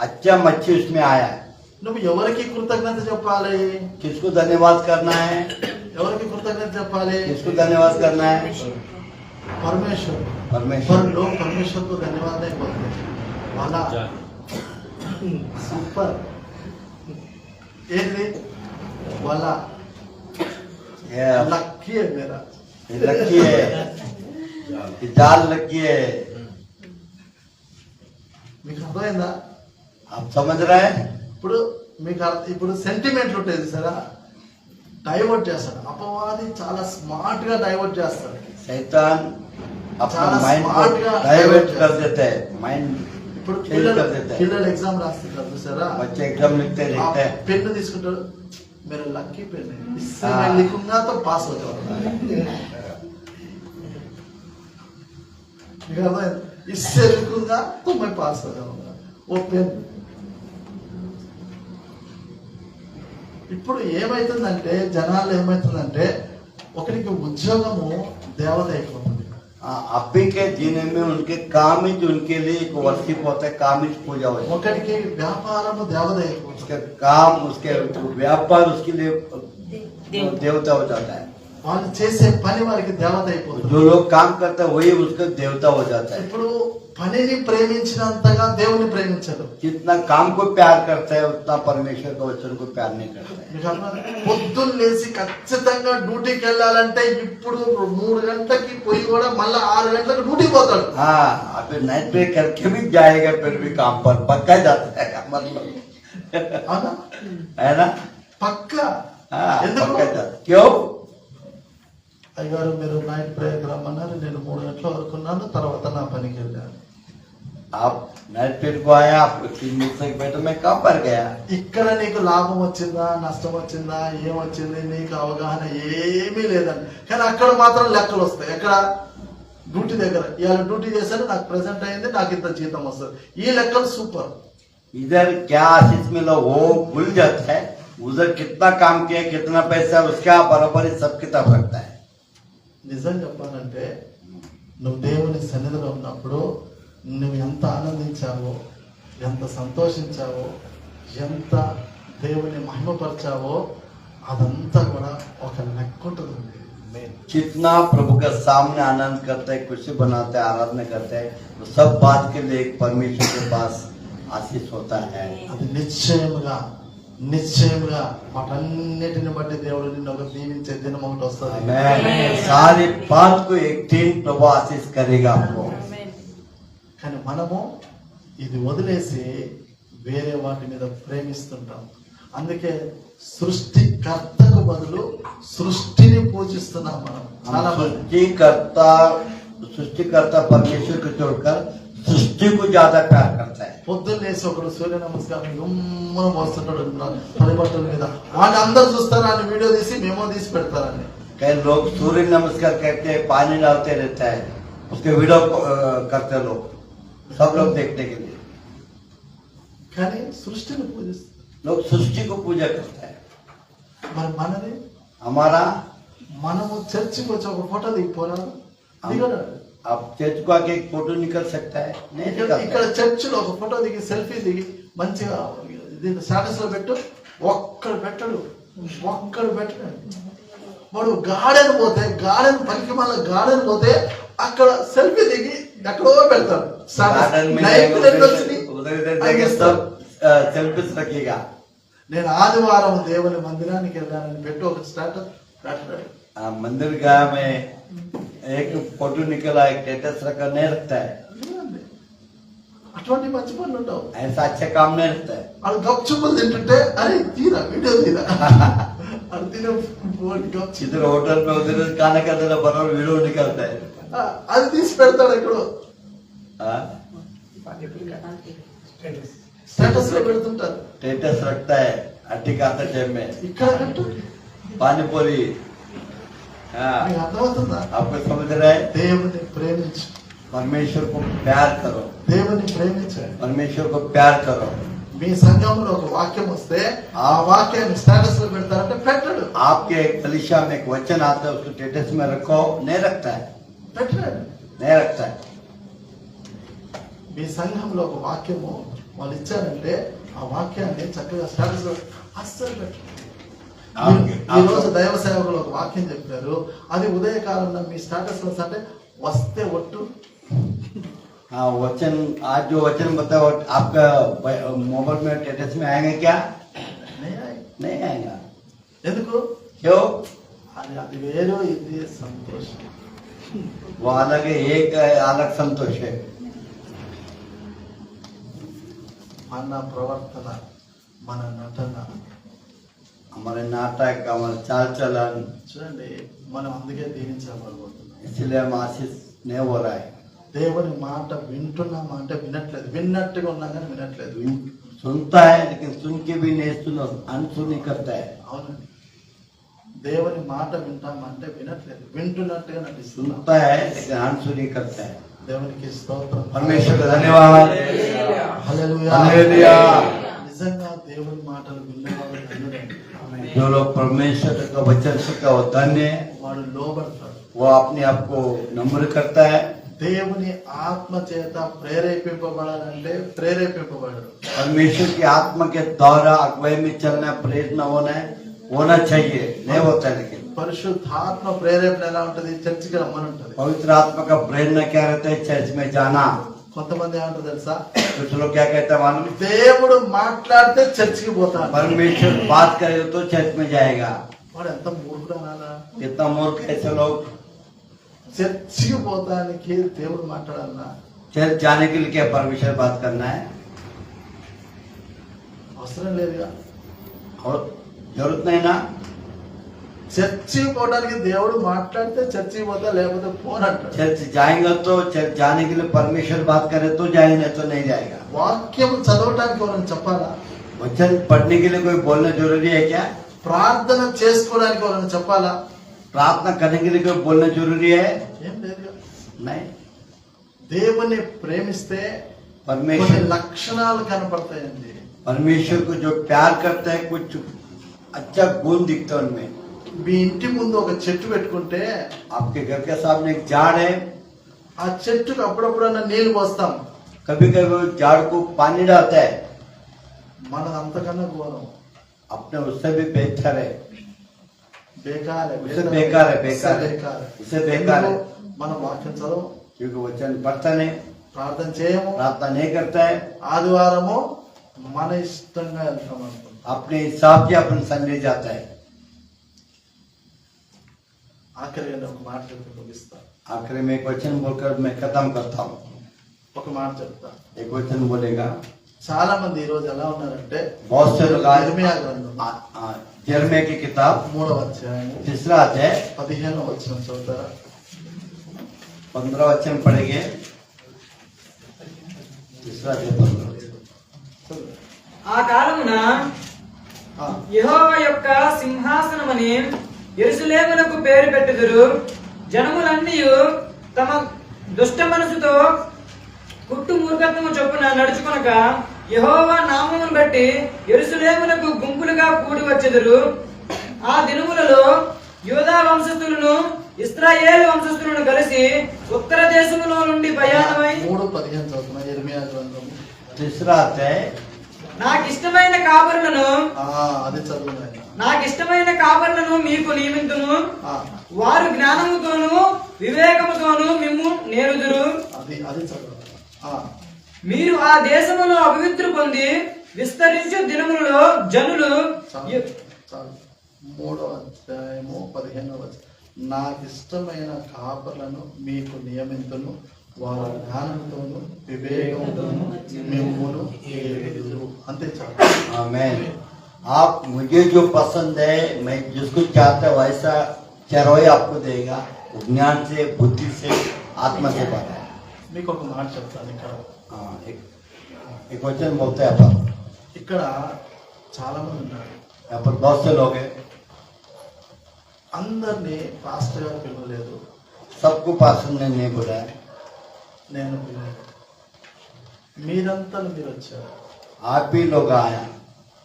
C: अच्छा मच्छी उसमें आया है,
A: నువ్వు ఎవరికి కృతజ్ఞత చెప్పాలి?
C: किसको धन्यवाद करना है?
A: ఎవరికి కృతజ్ఞత చెప్పాలి?
C: किसको धन्यवाद करना है?
A: परमेश्वर.
C: परमेश्वर.
A: पर लोग परमेश्वर को धन्यवाद नहीं बोलते. वाला सुपर एक वाला
C: ये
A: लकी है मेरा.
C: लकी है, ये जाल लकी है.
A: మీకు అర్థమైందా?
C: आप समझ रहे हैं?
A: ఇప్పుడు ఇప్పుడు సెంటిమెంట్లు ఉంటాయి సరే, డైవర్ట్ చేస్తాడు అపవాది. చాలా స్మార్ట్ గా డైవర్ట్ చేస్తాడు.
C: शैतान अपना
A: చాలా
C: माइंड
A: smart
C: को
A: గా
C: डाइवर्ट
A: divert
C: कर देता है, माइंड
A: ఇప్పుడు
C: चेंज कर देता है.
A: పిల్లలు ఎగ్జామ్ రాస్తుంటారు చూసారా,
C: बच्चे एग्जाम लिखते लिखते हैं.
A: పెన్ను తీసుకుంటాడు, మీరు లక్కీ పెన్
C: हाँ.
A: లిఖूंगा तो पास हो जाओगे. इससे लिखूंगा तो मैं पास हो जाऊंगा. वो పెన్. ఇప్పుడు ఏమైతుందంటే జనాలు ఏమైతుందంటే ఒకరికి ఉద్యోగము దేవత అయిపోతుంది.
C: अभी के जीने में उनके काम ही जो उनके लिए एक वर्षिप होता है, काम ही पूजा होती है.
A: ఒకరికి వ్యాపారము దేవత అయిపోతుంది.
C: उसका काम, उसके व्यापार उसके लिए देवता हो जाता है.
A: వాళ్ళు చేసే పని వారికి దేవత అయిపోతుంది.
C: जो लोग काम करते हैं वही उसका देवता हो जाता है.
A: ఇప్పుడు పనిని ప్రేమించినంతగా దేవుని ప్రేమించదు.
C: जितना काम को प्यार करता है उतना परमेश्वर के वचन को प्यार नहीं करता है.
A: మీకు అర్థమైందా? పొద్దున్న లేచి ఖచ్చితంగా డ్యూటీకి వెళ్ళాలంటే ఇప్పుడు 3 గంటలకి పోయి కూడా మళ్ళీ 6 గంటలకు డ్యూటీకి పోతాడు.
C: हाँ, अभी नाइट पे करके भी जाएगा फिर भी काम पर पक्का जाता है, मतलब
A: అవునా?
C: है ना.
A: పక్క.
C: हाँ,
A: ఎందుకు?
C: पक्का जाता. क्यों?
A: అయ్యగారు మీరు నైట్ ప్రేయర్కి రమ్మన్నారు, నేను 3 గంటల వరకు ఉన్నాను, తర్వాత నా పనికి వెళ్ళాను.
C: आप नाइट प्रेयर को आया, आपको 3 मिनट तक बैठे, मैं कहाँ पर गया?
A: ఇక్కడ నీకు లాభం వచ్చిందా నష్టం వచ్చిందా ఏమొచ్చింది నీకు అవగాహన ఏమీ లేదండి. కానీ అక్కడ మాత్రం లెక్కలు వస్తాయి. ఎక్కడ? డ్యూటీ దగ్గర. ఇవాళ డ్యూటీ చేశాను, నాకు ప్రెసెంట్ అయింది, నాకు ఇంత జీతం వస్తుంది. ఈ లెక్కలు సూపర్.
C: इधर क्या आशीष मिला वो भूल जाता है, उधर कितना काम किया, कितना पैसा, उसका बराबरी सब किताब रखता है.
A: నిజం చెప్పాలంటే నువ్వు దేవుని సన్నిధిలో ఉన్నప్పుడు నువ్వు ఎంత ఆనందించావో, ఎంత సంతోషించావో, ఎంత దేవుని మహిమపరిచావో అదంతా కూడా ఒక లెక్క ఉంటుంది.
C: जितना प्रभु के सामने आनंद करते हैं, खुशी बनाते हैं, आराधना करते हैं, तो सब बात के लिए एक परमेश्वर के पास आशीष होता है.
A: అది నిశ్చయముగా వాటన్నిటిని బట్టి దేవుడు నిన్ను ఒక దీవించే దినం ఒకటి వస్తుంది.
C: आमेन. सारी बात को एक दिन प्रभु आशीष करेगा आपको.
A: కానీ మనము ఇది వదిలేసి వేరే వాటి మీద ప్రేమిస్తుంటాం. అందుకే సృష్టికర్తకు బదులు సృష్టిని పూజిస్తున్నాం మనం. చాలా మంది
C: सृष्टिकर्ता परमेश्वर को छोड़कर सृष्टि को ज्यादा प्यार करता है.
A: పొద్దున్నేసి ఒకడు సూర్య నమస్కారం గుమ్మన మోస్తుంటాడు పరిబట్టల మీద. వాడిని అందరు చూస్తారు, ఆయన వీడియో తీసి మేమో తీసి పెడతారని.
C: कई लोग सूर्य नमस्कार करते हैं, पानी डालते रहता है, उसके वीडियो करते लोग, सब लोग देखने के लिए.
A: కానీ సృష్టిని పూజిస్తారు.
C: लोग सृष्टि को पूजा करता है.
A: మరి మనది
C: हमारा
A: మనము చర్చికి వచ్చి ఒక ఫోటో దిగిపోరా దిగడా?
C: आप चर्च को आके एक फोटो निकल सकता है, नहीं
A: ఇక్కడ
C: निकलता.
A: చర్చిలో ఒక ఫోటో దిగి సెల్ఫీ దిగి మంచిగా దీన్ని స్టేటస్ లో పెట్టు. ఒక్కడు పెట్టడు. వాడు గార్డెన్ పనికి మళ్ళీ గార్డెన్ పోతే అక్కడ సెల్ఫీ దిగి ఎక్కడో పెడతాడు.
C: गार्डन में
A: నైట్
C: जाएगा,
A: లైట్ వచ్చింది.
C: उधर इधर जाके सब सेल्फीज रखिएगा.
A: నేను ఆదివారం దేవుని మందిరానికి వెళ్ళానని పెట్టి ఒక స్టేటస్ పెట్టాడు.
C: मंदिर गया में एक फोटो निकला, एक स्टेटस रखा, नहीं रखता है.
A: అటువంటి మంచి పనులు ఉండవు.
C: ऐसा अच्छा काम नहीं रखता है.
A: వాళ్ళు గప్చుప్పులు తింటుంటే అరే తీరా వీడియో తీరా అది తినే గప్చు
C: इधर होटल में उधर खाना खाते बराबर वीडियो निकलता है.
A: అది తీసి పెడతాడు ఎక్కడో
C: हाँ?
A: స్టేటస్ లో పెడుతుంటారు.
C: स्टेटस रखता है अट्टी खाते टाइम में
A: ఇక్కడ పెట్టు.
C: पानी पूरी. हाँ,
A: మీకు అర్థమవుతుందా?
C: आपको समझ रहा है?
A: దేవుని ప్రేమించు.
C: परमेश्वर को प्यार करो,
A: దేవుని ప్రేమించండి.
C: परमेश्वर को प्यार करो.
A: మీ సంఘంలో ఒక వాక్యం వస్తే ఆ వాక్యాన్ని స్టేటస్ లో పెడతారంటే పెట్టడు.
C: आपके कलिशा में एक वचन आता है, उसको स्टेटस में रखो, नहीं रखता है,
A: పెట్టాడు.
C: नहीं रखता है.
A: మీ సంఘంలో ఒక వాక్యము వాళ్ళు ఇచ్చారంటే ఆ వాక్యాన్ని చక్కగా స్టేటస్ లో అస్సలు పెట్టు. ఈ రోజు దైవ సేవకులు ఒక వాక్యం చెప్పారు, అది ఉదయకాలంలో మీ స్టేటస్ లో అంటే వస్తే ఒట్టు.
C: हाँ, वचन आज जो वचन बताओ आपका मोबाइल में स्टेटस में आएगा क्या? नहीं आएगा.
A: ఎందుకు?
C: क्यों?
A: అది వేరు, ఇది సంతోషం.
C: वो अलग है, एक अलग संतोष है.
A: మన ప్రవర్తన, మన నటన,
C: हमारे नाटक, हमारे चाल चलन,
A: చూడండి మనం అందుకే దీవించబడబోతున్నాం.
C: इसलिए हम आशीष नहीं हो रहा है.
A: దేవుని మాట వింటున్నామా అంటే వినట్లేదు. విన్నట్టుగా ఉన్నా కానీ వినట్లేదు.
C: सुनता है लेकिन सुन के भी नहीं सुनो, अनसुनी करता है.
A: అవునండి, దేవుని మాట వింటామంటే వినట్లేదు, వింటున్నట్టుగా నటిస్తున్నాం.
C: सुनता है लेकिन अनसुनी करता है.
A: దేవునికి స్తోత్రం.
C: परमेश्वर का धन्यवाद.
A: హల్లెలూయా.
C: हालेलुया.
A: నిజంగా దేవుని మాటలు విన్నవాడు ధన్యుడే.
C: जो लोग परमेश्वर का वचन सुनता है वो धन्य है.
A: వాడు లోబడతాడు.
C: वो अपने आप को नम्र करता है.
A: దేవుని ఆత్మ చేత ప్రేరేపింపబడాలంటే ప్రేరేపింపబడరు.
C: परमेश्वर की आत्मा के द्वारा अगुवाई में चलना, प्रेरणा होना चाहिए, नहीं होता है. लेकिन
A: పరిశుద్ధాత్మ ప్రేరేపణ ఎలా ఉంటది? చర్చికి రమ్మని ఉంటది.
C: पवित्र आत्मा का प्रेरणा क्या रहता है? चर्च में जाना.
A: కొంతమంది ఏమంటారు తెలుసా?
C: कुछ लोग क्या कहते हैं मालूम?
A: దేవుడు మాట్లాడితే చర్చికి పోతాడు.
C: परमेश्वर बात करे तो चर्च में जाएगा.
A: వాడు ఎంత మూర్ఖుడు అనాలా?
C: कितना मूर्ख ऐसे लोग.
A: చర్చికి పోతానికి దేవుడు మాట్లాడాలన్నా
C: चर्च जाने के लिए क्या परमेश्वर बात करना है?
A: అవసరం లేదుగా.
C: और जरूरत नहीं ना.
A: చర్చికి పోవడానికి దేవుడు మాట్లాడితే చర్చికి పోతా, లేకపోతే పోనంటాడు.
C: चर्च जाएंगे तो चर्च जाने के लिए परमेश्वर बात करे तो जाएंगे, नहीं तो नहीं जाएगा।
A: వాక్యం చదవడానికి ఎవరైనా చెప్పాలా?
C: वचन पढ़ने के लिए कोई बोलना जरूरी है क्या?
A: ప్రార్థన చేసుకోవడానికి ఎవరైనా చెప్పాలా?
C: प्रार्थना करने के लिए कोई बोलना जरूरी है?
A: ఏం లేదు.
C: नहीं।
A: దేవుని ప్రేమిస్తే కొన్ని
C: परमेश्वर
A: లక్షణాలు కనపడతాయండి.
C: परमेश्वर को जो प्यार करता है कुछ अच्छा गुण दिखता है उनमें।
A: మీ ఇంటి ముందు ఒక చెట్టు పెట్టుకుంటే
C: आपके घर के सामने एक झाड़ है,
A: ఆ చెట్టుకు అప్పుడప్పుడన్నా నీళ్లు పోస్తాం.
C: कभी कभी उस झाड़ को पानी डालता है,
A: మనది అంతకన్నా ఘోరం.
C: अपने उससे भी बेहतर है।
A: బేకారే,
C: उससे बेकार है, बेकार है,
A: బేకారే.
C: उससे बेकार है,
A: మనం వాక్యం చదవం,
C: क्योंकि वचन पढ़ता नहीं,
A: ప్రార్థన చేయము,
C: प्रार्थना नहीं करता है,
A: ఆదివారము మన ఇష్టంగా వెళ్తాం అనుకుంటాం.
C: अपने हिसाब से अपन संडे जाता है।
A: ఆఖరిగా నేను ఒక మాట చెప్పి ముగిస్తా.
C: आखिर में एक वचन बोलकर मैं खत्म करता हूँ।
A: ఒక మాట చెప్తా.
C: एक वचन बोलेगा।
A: చాలా మంది ఈ రోజు ఎలా ఉన్నారంటే,
C: बहुत से लोग आज
A: ఇర్మియా గ్రంథం
C: यिर्मयाह की किताब
A: 3వ అధ్యాయము
C: 3रा अध्याय
A: 15వ వచనం చదువుతారా?
C: 15 वचन पढ़ेंगे। 3रा अध्याय 15।
D: ఆ కాలమున
A: ఆ,
D: యెహోవా యొక్క సింహాసనమని యెరూషలేమునకు పేరు పెట్టుదురు. జనములన్నీ తమ దుష్ట మనసుతో కుట్టు మూర్ఖత్వము చొప్పున నడుచుకొనక యెహోవా నామమును బట్టి యెరూషలేమునకు గుంపులుగా కూడి వచ్చెదరు. ఆ దినములలో యూదా వంశస్థులను ఇశ్రాయేలు వంశస్థులను కలిసి ఉత్తర దేశములో నుండి ప్రయాణమై
A: 3:15 చదువుతున్నా. ఇర్మియా గ్రంథం
C: 3रा अध्याय।
D: నాకిష్టమైన కాపరులను
A: అది చదువు.
D: నాకిష్టమైన కాపరులను మీకు నియమింతును. వారు జ్ఞానముతోను వివేకముతోను మిమ్ము నేరుదురు.
A: అది చదువు.
D: మీరు ఆ దేశములో అభివృద్ధి పొంది విస్తరించు దినములలో జనులు
A: చాలు. 3వ అధ్యాయము 15వ వచనం. నాకు ఇష్టమైన కాపర్లను మీకు నియమింతును, వారు జ్ఞానంతోను వివేకంతోను మిమ్మును ఏలుదురు. అంతే చాలు.
C: आमीन। आप मुझे जो पसंद है, मैं जिसको चाहता हूँ वैसा चरवाई आपको देगा, ज्ञान से, बुद्धि से, आत्मा से बात है।
A: మీకు ఒక మాట చెప్తాను. ఇక్కడ
C: हाँ, एक वचन बोलते हैं अपन।
A: ఇక్కడ చాలా మంది ఉన్నారు.
C: यहाँ पर बहुत से लोग हैं,
A: అందరినీ పాస్టర్ గారు పిలవలేదు,
C: सबको पासन ने नहीं बुलाया,
A: నేను పిలవలేదు. మీరంతా మీరు వచ్చారు.
C: आप भी लोग आया,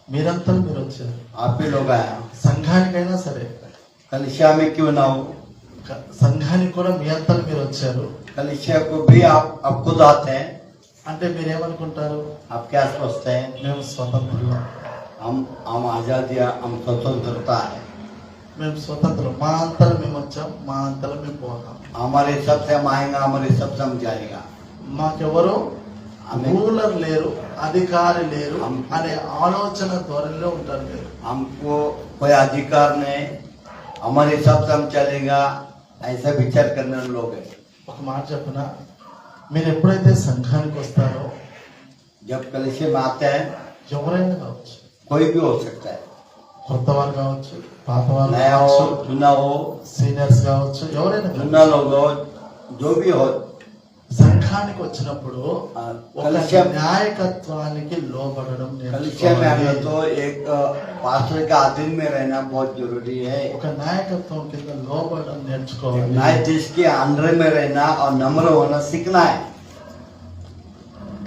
A: మీరంతా మీరు వచ్చారు.
C: आप भी लोग आया।
A: సంఘానికైనా సరే,
C: कलिसिया में क्यों ना हो,
A: సంఘానికి కూడా మీ అంతా మీరు వచ్చారు.
C: कलिसिया को भी आप खुद आते हैं।
A: అంటే మీరేమనుకుంటారు?
C: आप क्या सोचते हैं?
A: మేము స్వతంత్రులం,
C: हम आजादी, हम स्वतंत्रता है,
A: మేము స్వతంత్రం, మా అంతలో మేము వచ్చాం, మా అంతలో మేము పోతాం,
C: हमारे सब से हम आएंगे, हमारे सब से हम जाएगा।
A: మాకెవరు
C: ఆమె-
A: రూలర్ లేరు, అధికారి లేరు
C: ఆమె-
A: అనే ఆలోచన ధోరణిలో ఉంటారు మీరు.
C: हमको कोई अधिकार नहीं, हमारे हिसाब से हम चलेगा, ऐसा विचार करने वाले लोग हैं।
A: ఒక మాట చెప్పిన, మీరు ఎప్పుడైతే సంఘానికి వస్తారో,
C: जब कलिसिया में आते हैं,
A: ఎవరైనా కావచ్చు,
C: कोई भी हो सकता है,
A: కొత్త వాళ్ళు కావచ్చు, పాత వాళ్ళు
C: नया
A: కావచ్చు,
C: हो, चुना हो,
A: సీనియర్స్ కావచ్చు, ఎవరైనా కావచ్చు.
C: चुना लोग हो, जो भी हो,
A: సంఘానికి వచ్చినప్పుడు ఒక
C: कलिसिया
A: నాయకత్వానికి లోబడడం
C: कलिसिया में आने
A: నేర్చుకోవాలి.
C: तो एक पास्टर के अधीन में रहना बहुत जरूरी है।
A: ఒక నాయకత్వం కింద లోబడడం నేర్చుకోవాలి.
C: न्यायाधीश के अंडर में रहना और नम्र होना सीखना है।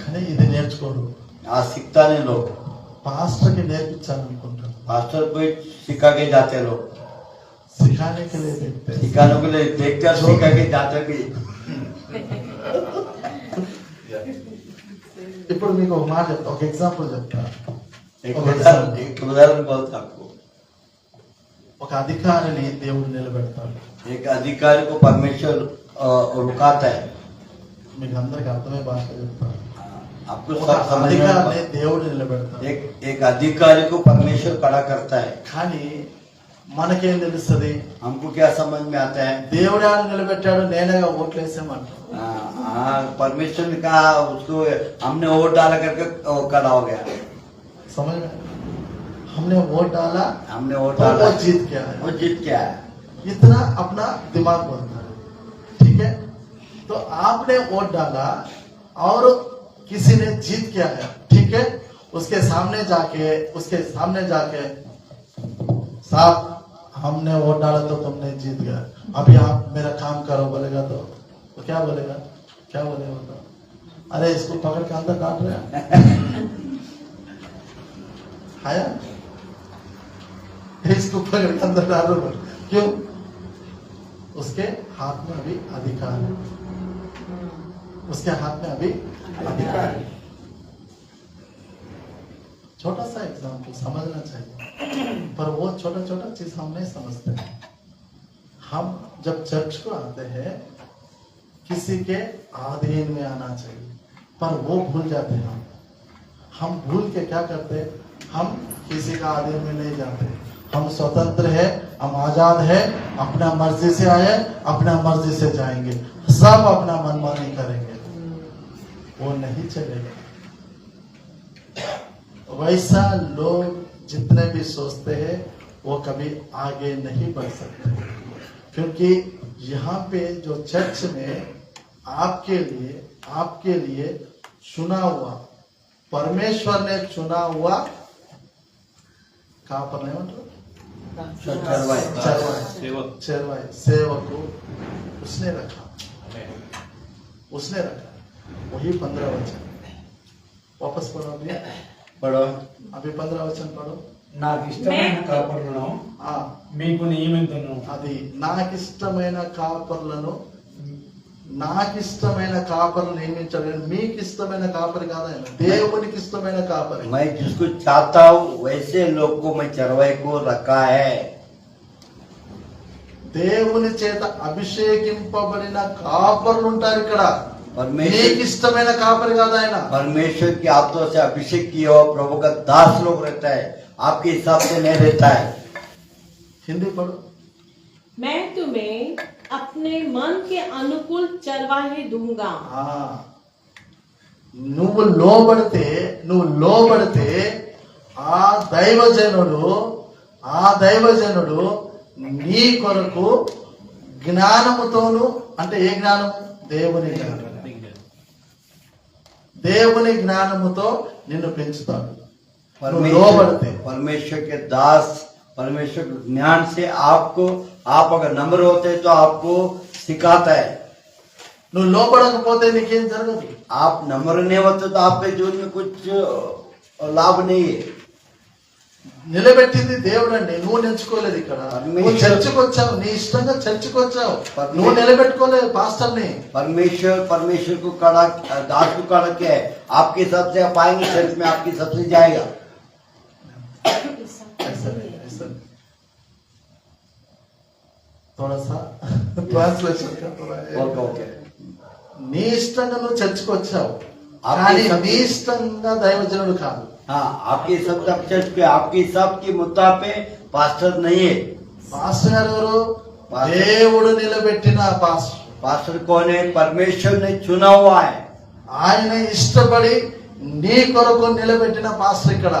A: కానీ ఇది నేర్చుకోరు.
C: आज सीखता नहीं लोग,
A: పాస్టర్కి నేర్పించాలనుకుంటారు.
C: पास्टर को सिखा के जाते लोग,
A: సిఖానికి లేదు.
C: सिखाने के लिए देखते और सिखा के जाते भी।
A: ఇప్పుడు మీకు ఒక మాట చెప్తా, ఒక ఎగ్జాంపుల్ చెప్తా.
C: एक उदाहरण बोलता आपको।
A: ఒక అధికారిని దేవుడు నిలబెడతాడు.
C: एक अधिकारी को परमेश्वर रुकाता है।
A: మీకు అందరికి అర్థమే భాష చెప్తాను.
C: आपको
A: ఒక
C: सब समझ में
A: అధికారిని దేవుడు నిలబెడతాడు.
C: एक अधिकारी को परमेश्वर खड़ा करता है।
A: కానీ మనకేం తెలుస్తుంది?
C: हमको क्या समझ में आता है?
A: దేవుడు ఆయన నిలబెట్టాడు, నేనేగా ఓట్లేసామంటాం.
C: परमेश्वर ने कहा, उसको हमने वोट डाला करके वो खड़ा हो गया।
A: समझ में? हमने वोट डाला,
C: हमने वोट
A: तो
C: डाला,
A: वो जीत गया है।
C: वो जीत गया है।
A: इतना अपना दिमाग बनता है, ठीक है। तो आपने वोट डाला और किसी ने जीत किया है, ठीक है। उसके सामने जाके साहब हमने वोट डाला तो तुमने जीत गया, अभी आप मेरा काम करो बोलेगा तो क्या बोलेगा? क्या बोलेगा बताओ? अरे इसको पकड़ के अंदर डाल रहे हैं। आया इसको पकड़ के अंदर डालो, क्यों? उसके हाथ में अभी अधिकार है, उसके हाथ में अभी अधिकार है। छोटा सा एग्जाम्पल समझना चाहिए, पर वो छोटा छोटा चीज हम नहीं समझते। हम जब चर्च को आते हैं किसी के अधीन में आना चाहिए, पर वो भूल जाते हैं। हम भूल के क्या करते हैं? हम किसी का अधीन में नहीं जाते। हम स्वतंत्र है, हम आजाद है, अपना मर्जी से आए, अपना मर्जी से जाएंगे, सब अपना मनमानी करेंगे, वो नहीं चलेगा। वैसा लोग जितने भी सोचते हैं वो कभी आगे नहीं बढ़ सकते, क्योंकि यहाँ पे जो चर्च में आपके लिए चुना हुआ, परमेश्वर ने चुना हुआ कहाँ पर नहीं मतलब चरवाई सेवक को उसने रखा, वही 15 वचन वापस पढ़ो। अभी 15 वचन पढ़ो।
G: నాకు ఇష్టమైన కాపరులను మీకు నియమింతును.
A: అది నాకు ఇష్టమైన కాపరులను నియమించాడు. మీకు ఇష్టమైన కాపరి కాదు ఆయన, దేవునికి ఇష్టమైన కాపరి.
C: मैं जिसको चाहता हूँ वैसे लोग को मैं चरवाई को रखा है।
A: దేవుని చేత అభిషేకింపబడిన కాపరులు ఉంటారు ఇక్కడ. మీకు ఇష్టమైన కాపరి కాదు ఆయన.
C: परमेश्वर की आत्मा से अभिषेक किया हुआ प्रभु का दास लोग रहता है, आपके हिसाब से नहीं रहता है।
A: हिंदी पढ़ो।
B: मैं तुम्हें अपने मन के अनुकूल चरवाहे दूंगा।
A: నువ్వు లోబడితే ఆ దైవజనుడు నీ కొరకు జ్ఞానముతోను, అంటే ఏ జ్ఞానం? దేవుని జ్ఞానముతో నిన్ను పెంచుతాడు.
C: परमेश्वर के दास, परमेश्वर के ज्ञान से आपको, आप अगर नम्र होते तो आपको सिखाता है।
A: నువ్వు లోబడకపోతే నీకేం జరగదు.
C: आप नम्र नहीं होते तो आपके जीवन में कुछ लाभ नहीं है।
A: నిలబెట్టింది దేవుడు అండి, నువ్వు నెంచుకోలేదు. ఇక్కడ నువ్వు చర్చికి వచ్చావు, నీ ఇష్టంగా చర్చికి వచ్చావు, నువ్వు నిలబెట్టుకోలేదు పాస్టర్ని.
C: परमेश्वर को खड़ा, दास को खड़ा किया है, आपके हिसाब से आप आएंगे चर्च में, आपके हिसाब से जाएगा।
A: थोड़ा सा ट्रांसलेशन का थोड़ा నీ ఇష్టంగా నువ్వు చర్చికి వచ్చావు, కానీ నీ ఇష్టంగా దైవజనుడు కాదు.
C: हाँ, आपके हिसाब से आप चर्च पे, आपके हिसाब के मुताबिक पास्टर नहीं है।
A: పాస్టర్ గారు ఎవరు? దేవుడు నిలబెట్టిన పాస్టర్.
C: पास्टर कौन है? परमेश्वर ने चुना हुआ है।
A: ఆయన ఇష్టపడి నీ కొరకు నిలబెట్టిన పాస్టర్ ఇక్కడ.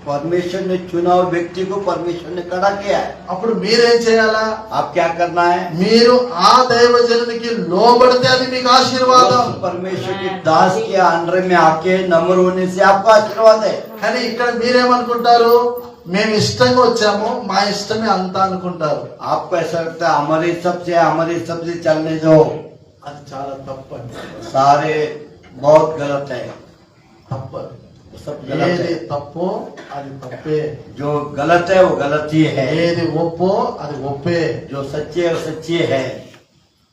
C: परमेश्वर ने चुना हुआ व्यक्ति को परमेश्वर ने खड़ा किया है।
A: అప్పుడు మీరేం చేయాలా?
C: आप क्या करना है?
A: మీరు ఆ దైవజనునికి లోబడితే అది మీకు ఆశీర్వాదం.
C: परमेश्वर के दास के अंडर में आके नम्र होने से आपको आशीर्वाद है।
A: కానీ ఇక్కడ మీరేమనుకుంటారు? మేము ఇష్టంగా వచ్చాము, మా ఇష్టమే అంతా అనుకుంటారు.
C: आपको ऐसा लगता है हमारे हिसाब से चलने दो।
A: అది చాలా తప్పు అండి,
C: सारे बहुत गलत है,
A: తప్పు.
C: सब गलत
A: ఏది
C: है।
A: తప్పో అది తప్పే,
C: जो गलत है वो गलत ही है,
A: ఏది ఒప్పో అది ఒప్పే.
C: जो सच्चे है वो सच्चे है।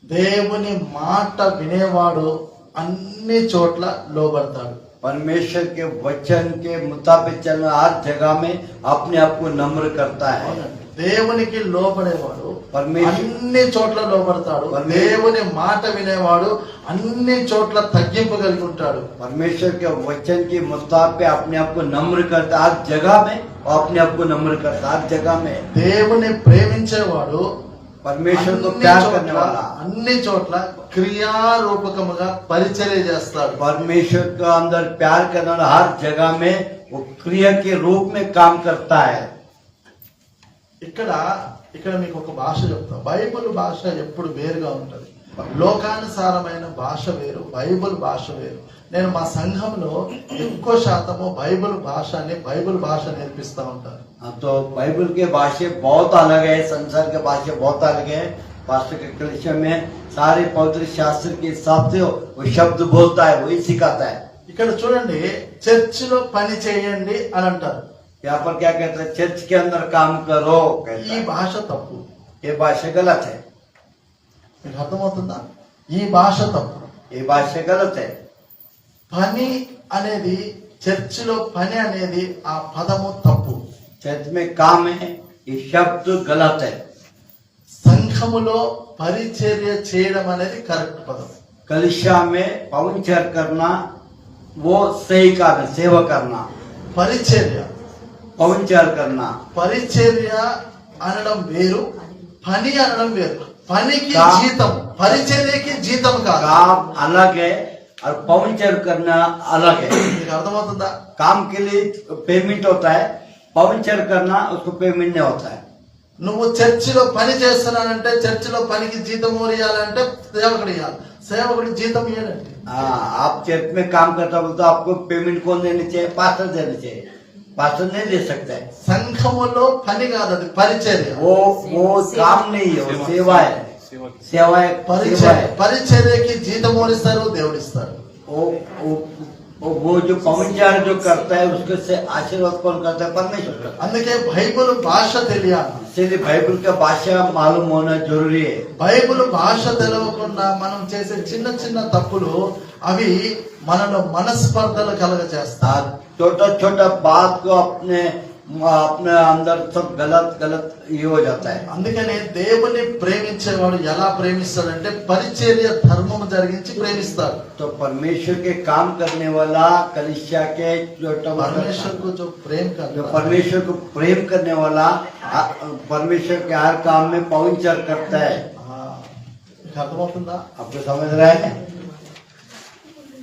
A: దేవుని మాట వినేవాడు అన్ని చోట్ల లోబడతాడు.
C: परमेश्वर के वचन के मुताबिक चलना हर जगह में अपने आप को नम्र करता है।
A: దేవునికి లోబడేవాడు
C: परमेश्वर
A: అన్ని చోట్ల లోబడతాడు. దేవుని మాట వినేవాడు అన్ని చోట్ల తగ్గింపు కలిగి ఉంటాడు.
C: परमेश्वर के वचन के मुताबिक अपने आप को नम्र करता हर जगह में, और अपने आप को नम्र करता हर जगह में।
A: దేవుని ప్రేమించేవాడు
C: परमेश्वर को प्यार करने वाला
A: అన్ని చోట్ల క్రియారూపకముగా పరిచర్య చేస్తాడు.
C: परमेश्वर का अंदर प्यार करने वाला हर जगह में वो क्रिया के रूप में काम करता है।
A: ఇక్కడ మీకు ఒక భాష చెప్తా. బైబిల్ భాష ఎప్పుడు వేరుగా ఉంటది. లోకానుసారమైన భాష వేరు, బైబిల్ భాష వేరు. నేను మా సంఘంలో ఎక్కువ శాతము బైబిల్ భాష నేర్పిస్తా ఉంటాను.
C: तो बाइबल के भाषा बहुत अलग है, संसार के भाषा बहुत अलग है। पास्टर के कलिसिया में सारे पवित्र शास्त्र के हिसाब से वो शब्द बोलता है, वही सिखाता है।
A: ఇక్కడ చూడండి, చర్చిలో పని చేయండి అని అంటారు.
C: यहाँ पर क्या कहता है? चर्च के अंदर काम करो कहता
A: ఈ
C: है।
A: భాష తప్పు.
C: ये भाषा गलत है,
A: మీకు అర్థమవుతుందా? ఈ భాష తప్పు.
C: ये भाषा गलत है।
A: పని అనేది, చర్చిలో పని అనేది ఆ పదము తప్పు.
C: चर्च में काम है, ये शब्द गलत है।
A: సంఘములో పరిచర్య చేయడం అనేది కరెక్ట్ పదం.
C: कलिसिया में पवित्र करना वो सही काम है, सेवा करना,
A: పరిచర్య
C: पवित्र करना।
A: పరిచర్య అనడం వేరు, పని అనడం వేరు. పనికి
C: काम-
A: జీతం, పరిచర్యకి జీతం కాదు.
C: काम अलग है और पवित्र करना अलग है।
A: మీకు అర్థమవుతుందా?
C: काम के लिए पेमेंट होता है, पवित्र करना उसको पेमेंट नहीं होता है।
A: నువ్వు చర్చిలో పని చేస్తున్నానంటే, చర్చిలో పనికి జీతం ఇవ్వాలంటే సేవకుడు ఇవ్వాలి. సేవకుడికి జీతం ఇవ్వాలంటే
C: हाँ, आप चर्च में काम करता हो तो आपको पेमेंट कौन देनी चाहिए? पास्टर देनी चाहिए। पास्टर नहीं दे सकता है।
A: సంఘములో పని కాదు, అది పరిచర్య.
C: वो काम नहीं है, वो सेवा है। सेवा है, सेवा है।
A: పరిచర్యకి జీతం ఇస్తారు, దేవుడిస్తారు.
C: वो जो पवित्र जो करता है उसके से आशीर्वाद कौन करता है? परमेश्वर करता है।
A: అందుకే బైబిల్ భాష తెలియాలి.
C: इसलिए बाइबल का भाषा मालूम होना जरूरी है।
A: బైబిల్ భాష తెలవకుండా మనం చేసే చిన్న చిన్న తప్పులు అవి మనలో మనస్పర్ధలు కలగజేస్తాయి.
C: छोटा छोटा बात को अपने अंदर सब गलत ये हो जाता है।
A: అందుకనే దేవుని ప్రేమించేవాడు ఎలా ప్రేమిస్తాడంటే పరిచర్య ధర్మము జరిగించి ప్రేమిస్తాడు.
C: तो परमेश्वर के काम करने वाला कलिसिया के
A: परमेश्वर को जो प्रेम
C: जो
A: करता है,
C: परमेश्वर को प्रेम करने वाला परमेश्वर के हर काम में पवित्र करता है।
A: మీకు అర్థమవుతుందా?
C: आपको समझ रहा है?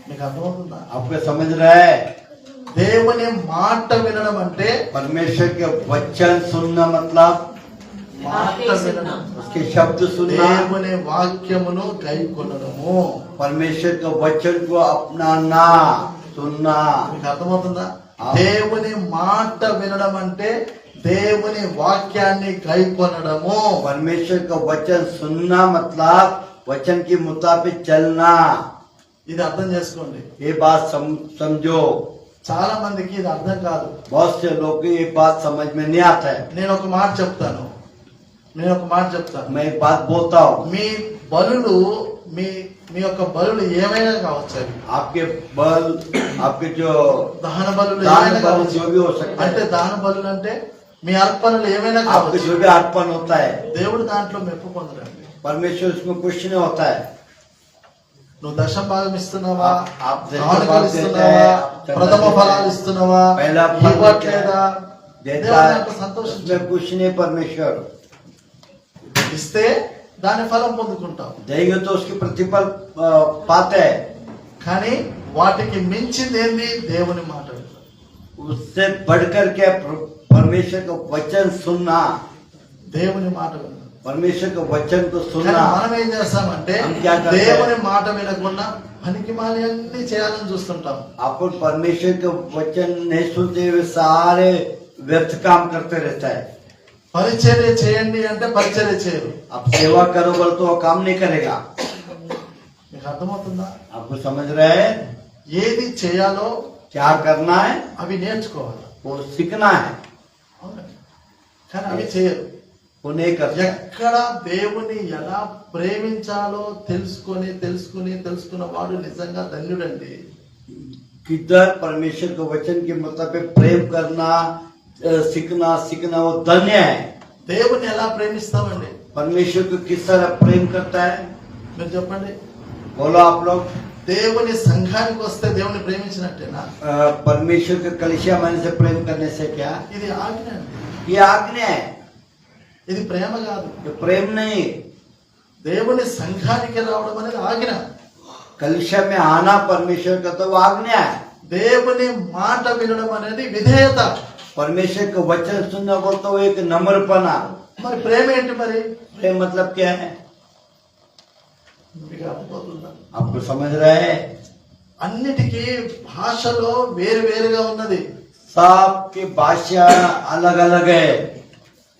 A: మీకు అర్థమవుతుందా?
C: आपको समझ रहा है?
A: దేవుని మాట వినడం అంటే,
C: परमेश्वर के वचन सुनना मतलब
A: మాట వినడం,
C: उसके शब्द सुनना,
A: దేవుని వాక్యమును గైకొనడము.
C: परमेश्वर के वचन को अपनाना, सुनना।
A: మీకు అర్థమవుతుందా? దేవుని మాట వినడం అంటే దేవుని వాక్యాన్ని గైకొనడము.
C: परमेश्वर का वचन सुनना मतलब वचन के मुताबिक चलना।
A: ఇది అర్థం చేసుకోండి.
C: ये बात समझो।
A: చాలా మందికి ఇది అర్థం కాదు.
C: बहुत से लोग को ये बात समझ में नहीं आता है।
A: నేను ఒక మాట చెప్తాను.
C: मैं एक बात बोलता हूँ।
A: మీ బలులు, మీ యొక్క బలులు ఏమైనా కావచ్చు. అవి
C: आपके बल, आपके जो
A: దహన బలులు
C: दान
A: ఏమైనా
C: बल
A: కావచ్చు.
C: जो भी हो सकता
A: అంటే
C: है,
A: దహన బలులు అంటే మీ అర్పణలు ఏమైనా
C: आपके
A: కావచ్చు.
C: जो भी अर्पण होता है,
A: దేవుడు దాంట్లో మెప్పు పొందడండి.
C: परमेश्वर उसमें कुछ नहीं होता है।
A: నువ్వు దశమ భాగం ఇస్తున్నావా,
C: आप दशम
A: కానుకలు
C: भाग देते
A: ఇస్తున్నావా,
C: हैं,
A: ప్రథమ ఫలాలు ఇస్తున్నావా,
C: पहला फल
A: ఇవ్వట్లేదా,
C: देता
A: దేవుడు
C: है,
A: దాంట్లో సంతోషించు.
C: उसमें कुछ नहीं। परमेश्वर
A: ఇస్తే దాని ఫలం పొందుకుంటావు.
C: देंगे तो उसकी प्रतिफल पाते हैं।
A: కానీ వాటికి మించింది ఏంది? దేవుని మాట వినడం.
C: उससे बढ़कर के परमेश्वर का वचन सुनना,
A: దేవుని మాట వినడం.
C: परमेश्वर के वचन को
A: కానీ
C: सुनना।
A: మనం ఏం చేస్తామంటే
C: हम क्या करते हैं?
A: దేవుని మాట వినకుండా పనికి మాలి అన్ని చేయాలని చూస్తుంటాం.
C: अपन परमेश्वर के वचन नहीं सुनते हुए सारे व्यर्थ काम करते रहता है।
A: పరిచర్య చేయండి అంటే పరిచర్య చేయరు.
C: आप सेवा करो बोल तो वो काम नहीं करेगा।
A: మీకు అర్థమవుతుందా?
C: आपको समझ रहे हैं?
A: ఏది చేయాలో
C: क्या करना है
A: అవి నేర్చుకోవాలి.
C: वो सीखना है,
A: అవునండి. కానీ అవి చేయరు.
C: वो नहीं करते।
A: ఎక్కడ దేవుని ఎలా ప్రేమించాలో తెలుసుకున్న వాడు నిజంగా ధన్యుడండి.
C: किधर परमेश्वर के वचन के मुताबिक प्रेम करना, सीखना वो धन्य है।
A: దేవుని ఎలా ప్రేమిస్తామండి?
C: परमेश्वर को किस तरह प्रेम करता है?
A: మీరు చెప్పండి.
C: बोलो आप लोग।
A: దేవుని సంఘానికి వస్తే దేవుని ప్రేమించినట్టేనా?
C: परमेश्वर के कलिसिया मन से प्रेम करने से क्या?
A: ఇది ఆజ్ఞ అండి.
C: ये आज्ञा है,
A: ఇది ప్రేమ కాదు.
C: ये प्रेम नहीं।
A: దేవుని సంఘానికి రావడం అనేది ఆజ్ఞ.
C: कलिसिया में आना परमेश्वर का तो वो आज्ञा है।
A: దేవుని మాట వినడం అనేది విధేయత.
C: परमेश्वर का वचन सुनना बोलता वो एक नम्रपना।
A: మరి ప్రేమ ఏంటి మరి?
C: प्रेम मतलब क्या है?
A: మీకు అర్థమవుతుందా?
C: आपको समझ रहे हैं?
A: అన్నిటికీ భాషలో వేరు వేరుగా ఉన్నది.
C: सबकी भाषा अलग अलग है।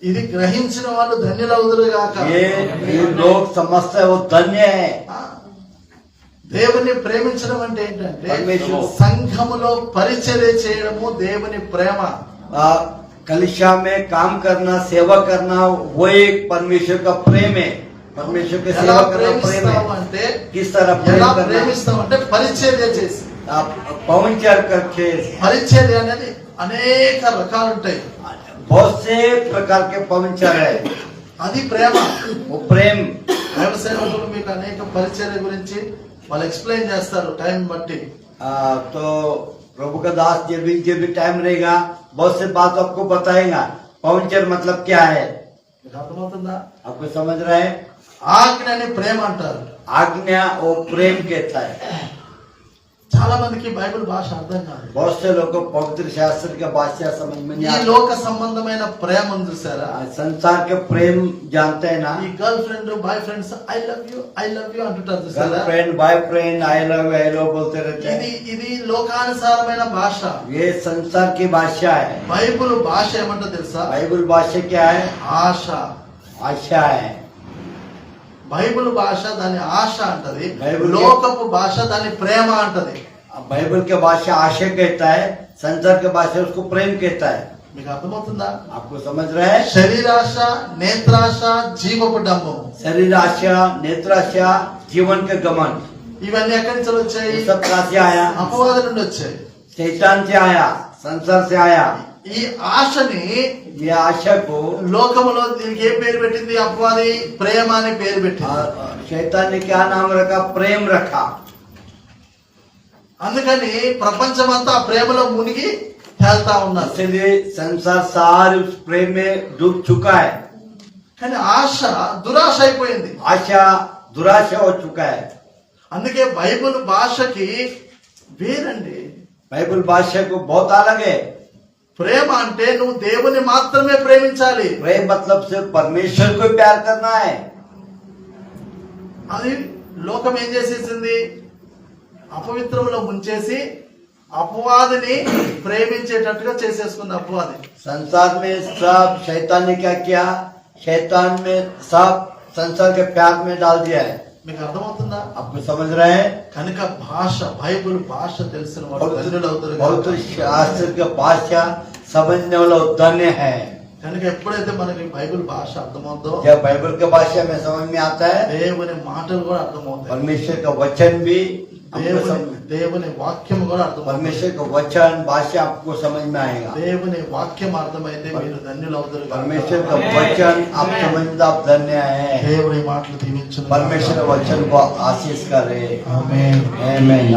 A: ఇది గ్రహించిన వాళ్ళు ధన్యులవుదురు గాక.
C: ये लोग समझते हैं वो धन्य है।
A: దేవుని ప్రేమించడం అంటే ఏంటంటే
C: పరమేశ్వరుడు
A: సంఘములో పరిచర్య చేయడము దేవుని ప్రేమ.
C: कलिशा में काम करना, सेवा करना, वो एक परमेश्वर का प्रेम है। परमेश्वर की
A: ఎలా
C: सेवा करना प्रेम
A: ప్రేమిస్తావు
C: है।
A: అంటే
C: किस तरह
A: ఎలా
C: प्रेम करना?
A: ప్రేమిస్తావు అంటే పరిచర్య చేసి.
C: आप पवनचार करके
A: పరిచర్య అనేది అనేక రకాలు ఉంటాయి.
C: बहुत से प्रकार के पवनचार है।
A: అది ప్రేమ.
C: वो प्रेम
A: దైవ సేవకులు మీకు అనేక పరిచర్య గురించి వాళ్ళు ఎక్స్ప్లెయిన్ చేస్తారు టైం బట్టి.
C: तो प्रभु का दास जब भी टाइम रहेगा बहुत से बात आपको बताएगा। पवनचर मतलब क्या है?
A: మీకు అర్థమవుతుందా?
C: आपको समझ रहे हैं?
A: ఆజ్ఞని ప్రేమ అంటారు.
C: आज्ञा वो प्रेम कहता है।
A: చాలా మందికి బైబిల్ భాష అర్థం కాదు.
C: बहुत से लोगों को पवित्र शास्त्र का भाषा समझ में नहीं
A: ఈ
C: आता।
A: లోక సంబంధమైన ప్రేమ ఉంది చూసారా?
C: संसार के प्रेम जानते हैं ना?
A: ఈ girl friend boy friends I love you అంటుంటారు చూసారా?
C: गर्लफ्रेंड बॉयफ्रेंड आई लव बोलते रहते
A: ఇది
C: हैं।
A: ఇది లోకానుసారమైన భాష.
C: ये संसार की भाषा है।
A: బైబిల్ భాష ఏమంటో తెలుసా?
C: बाइबल भाषा क्या है?
A: ఆశ.
C: आशा है।
A: బైబిల్ భాష దాని ఆశ అంటది.
C: బైబిల్
A: లోకపు భాష దాని ప్రేమ అంటది.
C: बाइबल के भाषा आशा कहता है, संसार के भाषा उसको प्रेम कहता है।
A: మీకు అర్థమవుతుందా?
C: आपको समझ रहे हैं?
A: శరీరాశ, నేత్రాశ, జీవపు డంబం,
C: शरीर आशा, नेत्राशा, जीवन के गमन,
A: ఇవన్నీ ఎక్కడి నుంచి వచ్చాయి?
C: ये सब कहाँ से आया?
A: అపవాది నుండి వచ్చాయి.
C: शैतान से आया, संसार से आया।
A: ఈ ఆశని
C: ये आशा को
A: లోకములో దీనికి ఏ పేరు పెట్టింది? అపవాది ప్రేమ అని పేరు పెట్టింది.
C: शैतान ने क्या नाम रखा? प्रेम रखा।
A: అందుకని ప్రపంచమంతా ఆ ప్రేమలో మునిగి తేల్తా ఉన్నారు.
C: इसलिए संसार सारे उस प्रेम में डूब चुका है।
A: కానీ ఆశ దురాశ అయిపోయింది.
C: आशा दुराशा हो चुका है।
A: అందుకే బైబిల్ భాషకి వేరండి.
C: बाइबल भाषा को बहुत अलग है।
A: ప్రేమ అంటే నువ్వు దేవుని మాత్రమే ప్రేమించాలి.
C: प्रेम मतलब सिर्फ परमेश्वर को प्यार करना है।
A: అది లోకం ఏం చేసేసింది? అపవిత్రంలో ముంచేసి అపవాదిని ప్రేమించేటట్టుగా చేసేసుకుంది అపవాది.
C: संसार में सब शैतान ने क्या किया? शैतान में सब संसार के प्यार में डाल दिया है।
A: మీకు అర్థమవుతుందా?
C: आपको समझ रहे हैं?
A: కనుక భాష, బైబిల్ భాష తెలిసిన వాడు ధన్యులు అవుతారు.
C: बहुत शास्त्र का भाषा समझने वाला धन्य है।
A: కనుక ఎప్పుడైతే మనకి బైబిల్ భాష అర్థమవుతుందో
C: जब बाइबल का भाषा में समझ में आता है,
A: దేవుని మాటలు కూడా అర్థమవుతాయి.
C: परमेश्वर का वचन भी हमको
A: దేవుని వాక్యం కూడా అర్థమవుతుంది.
C: परमेश्वर का वचन भाषा आपको समझ में आएगा।
A: దేవుని వాక్యం అర్థమైతే మీరు ధన్యులు అవుతారు.
C: परमेश्वर का वचन आप समझदा आप धन्य है।
A: దేవుని మాటలు దీవించును.
C: परमेश्वर का वचन को आशीष करे।
A: ఆమేన్.
C: आमीन।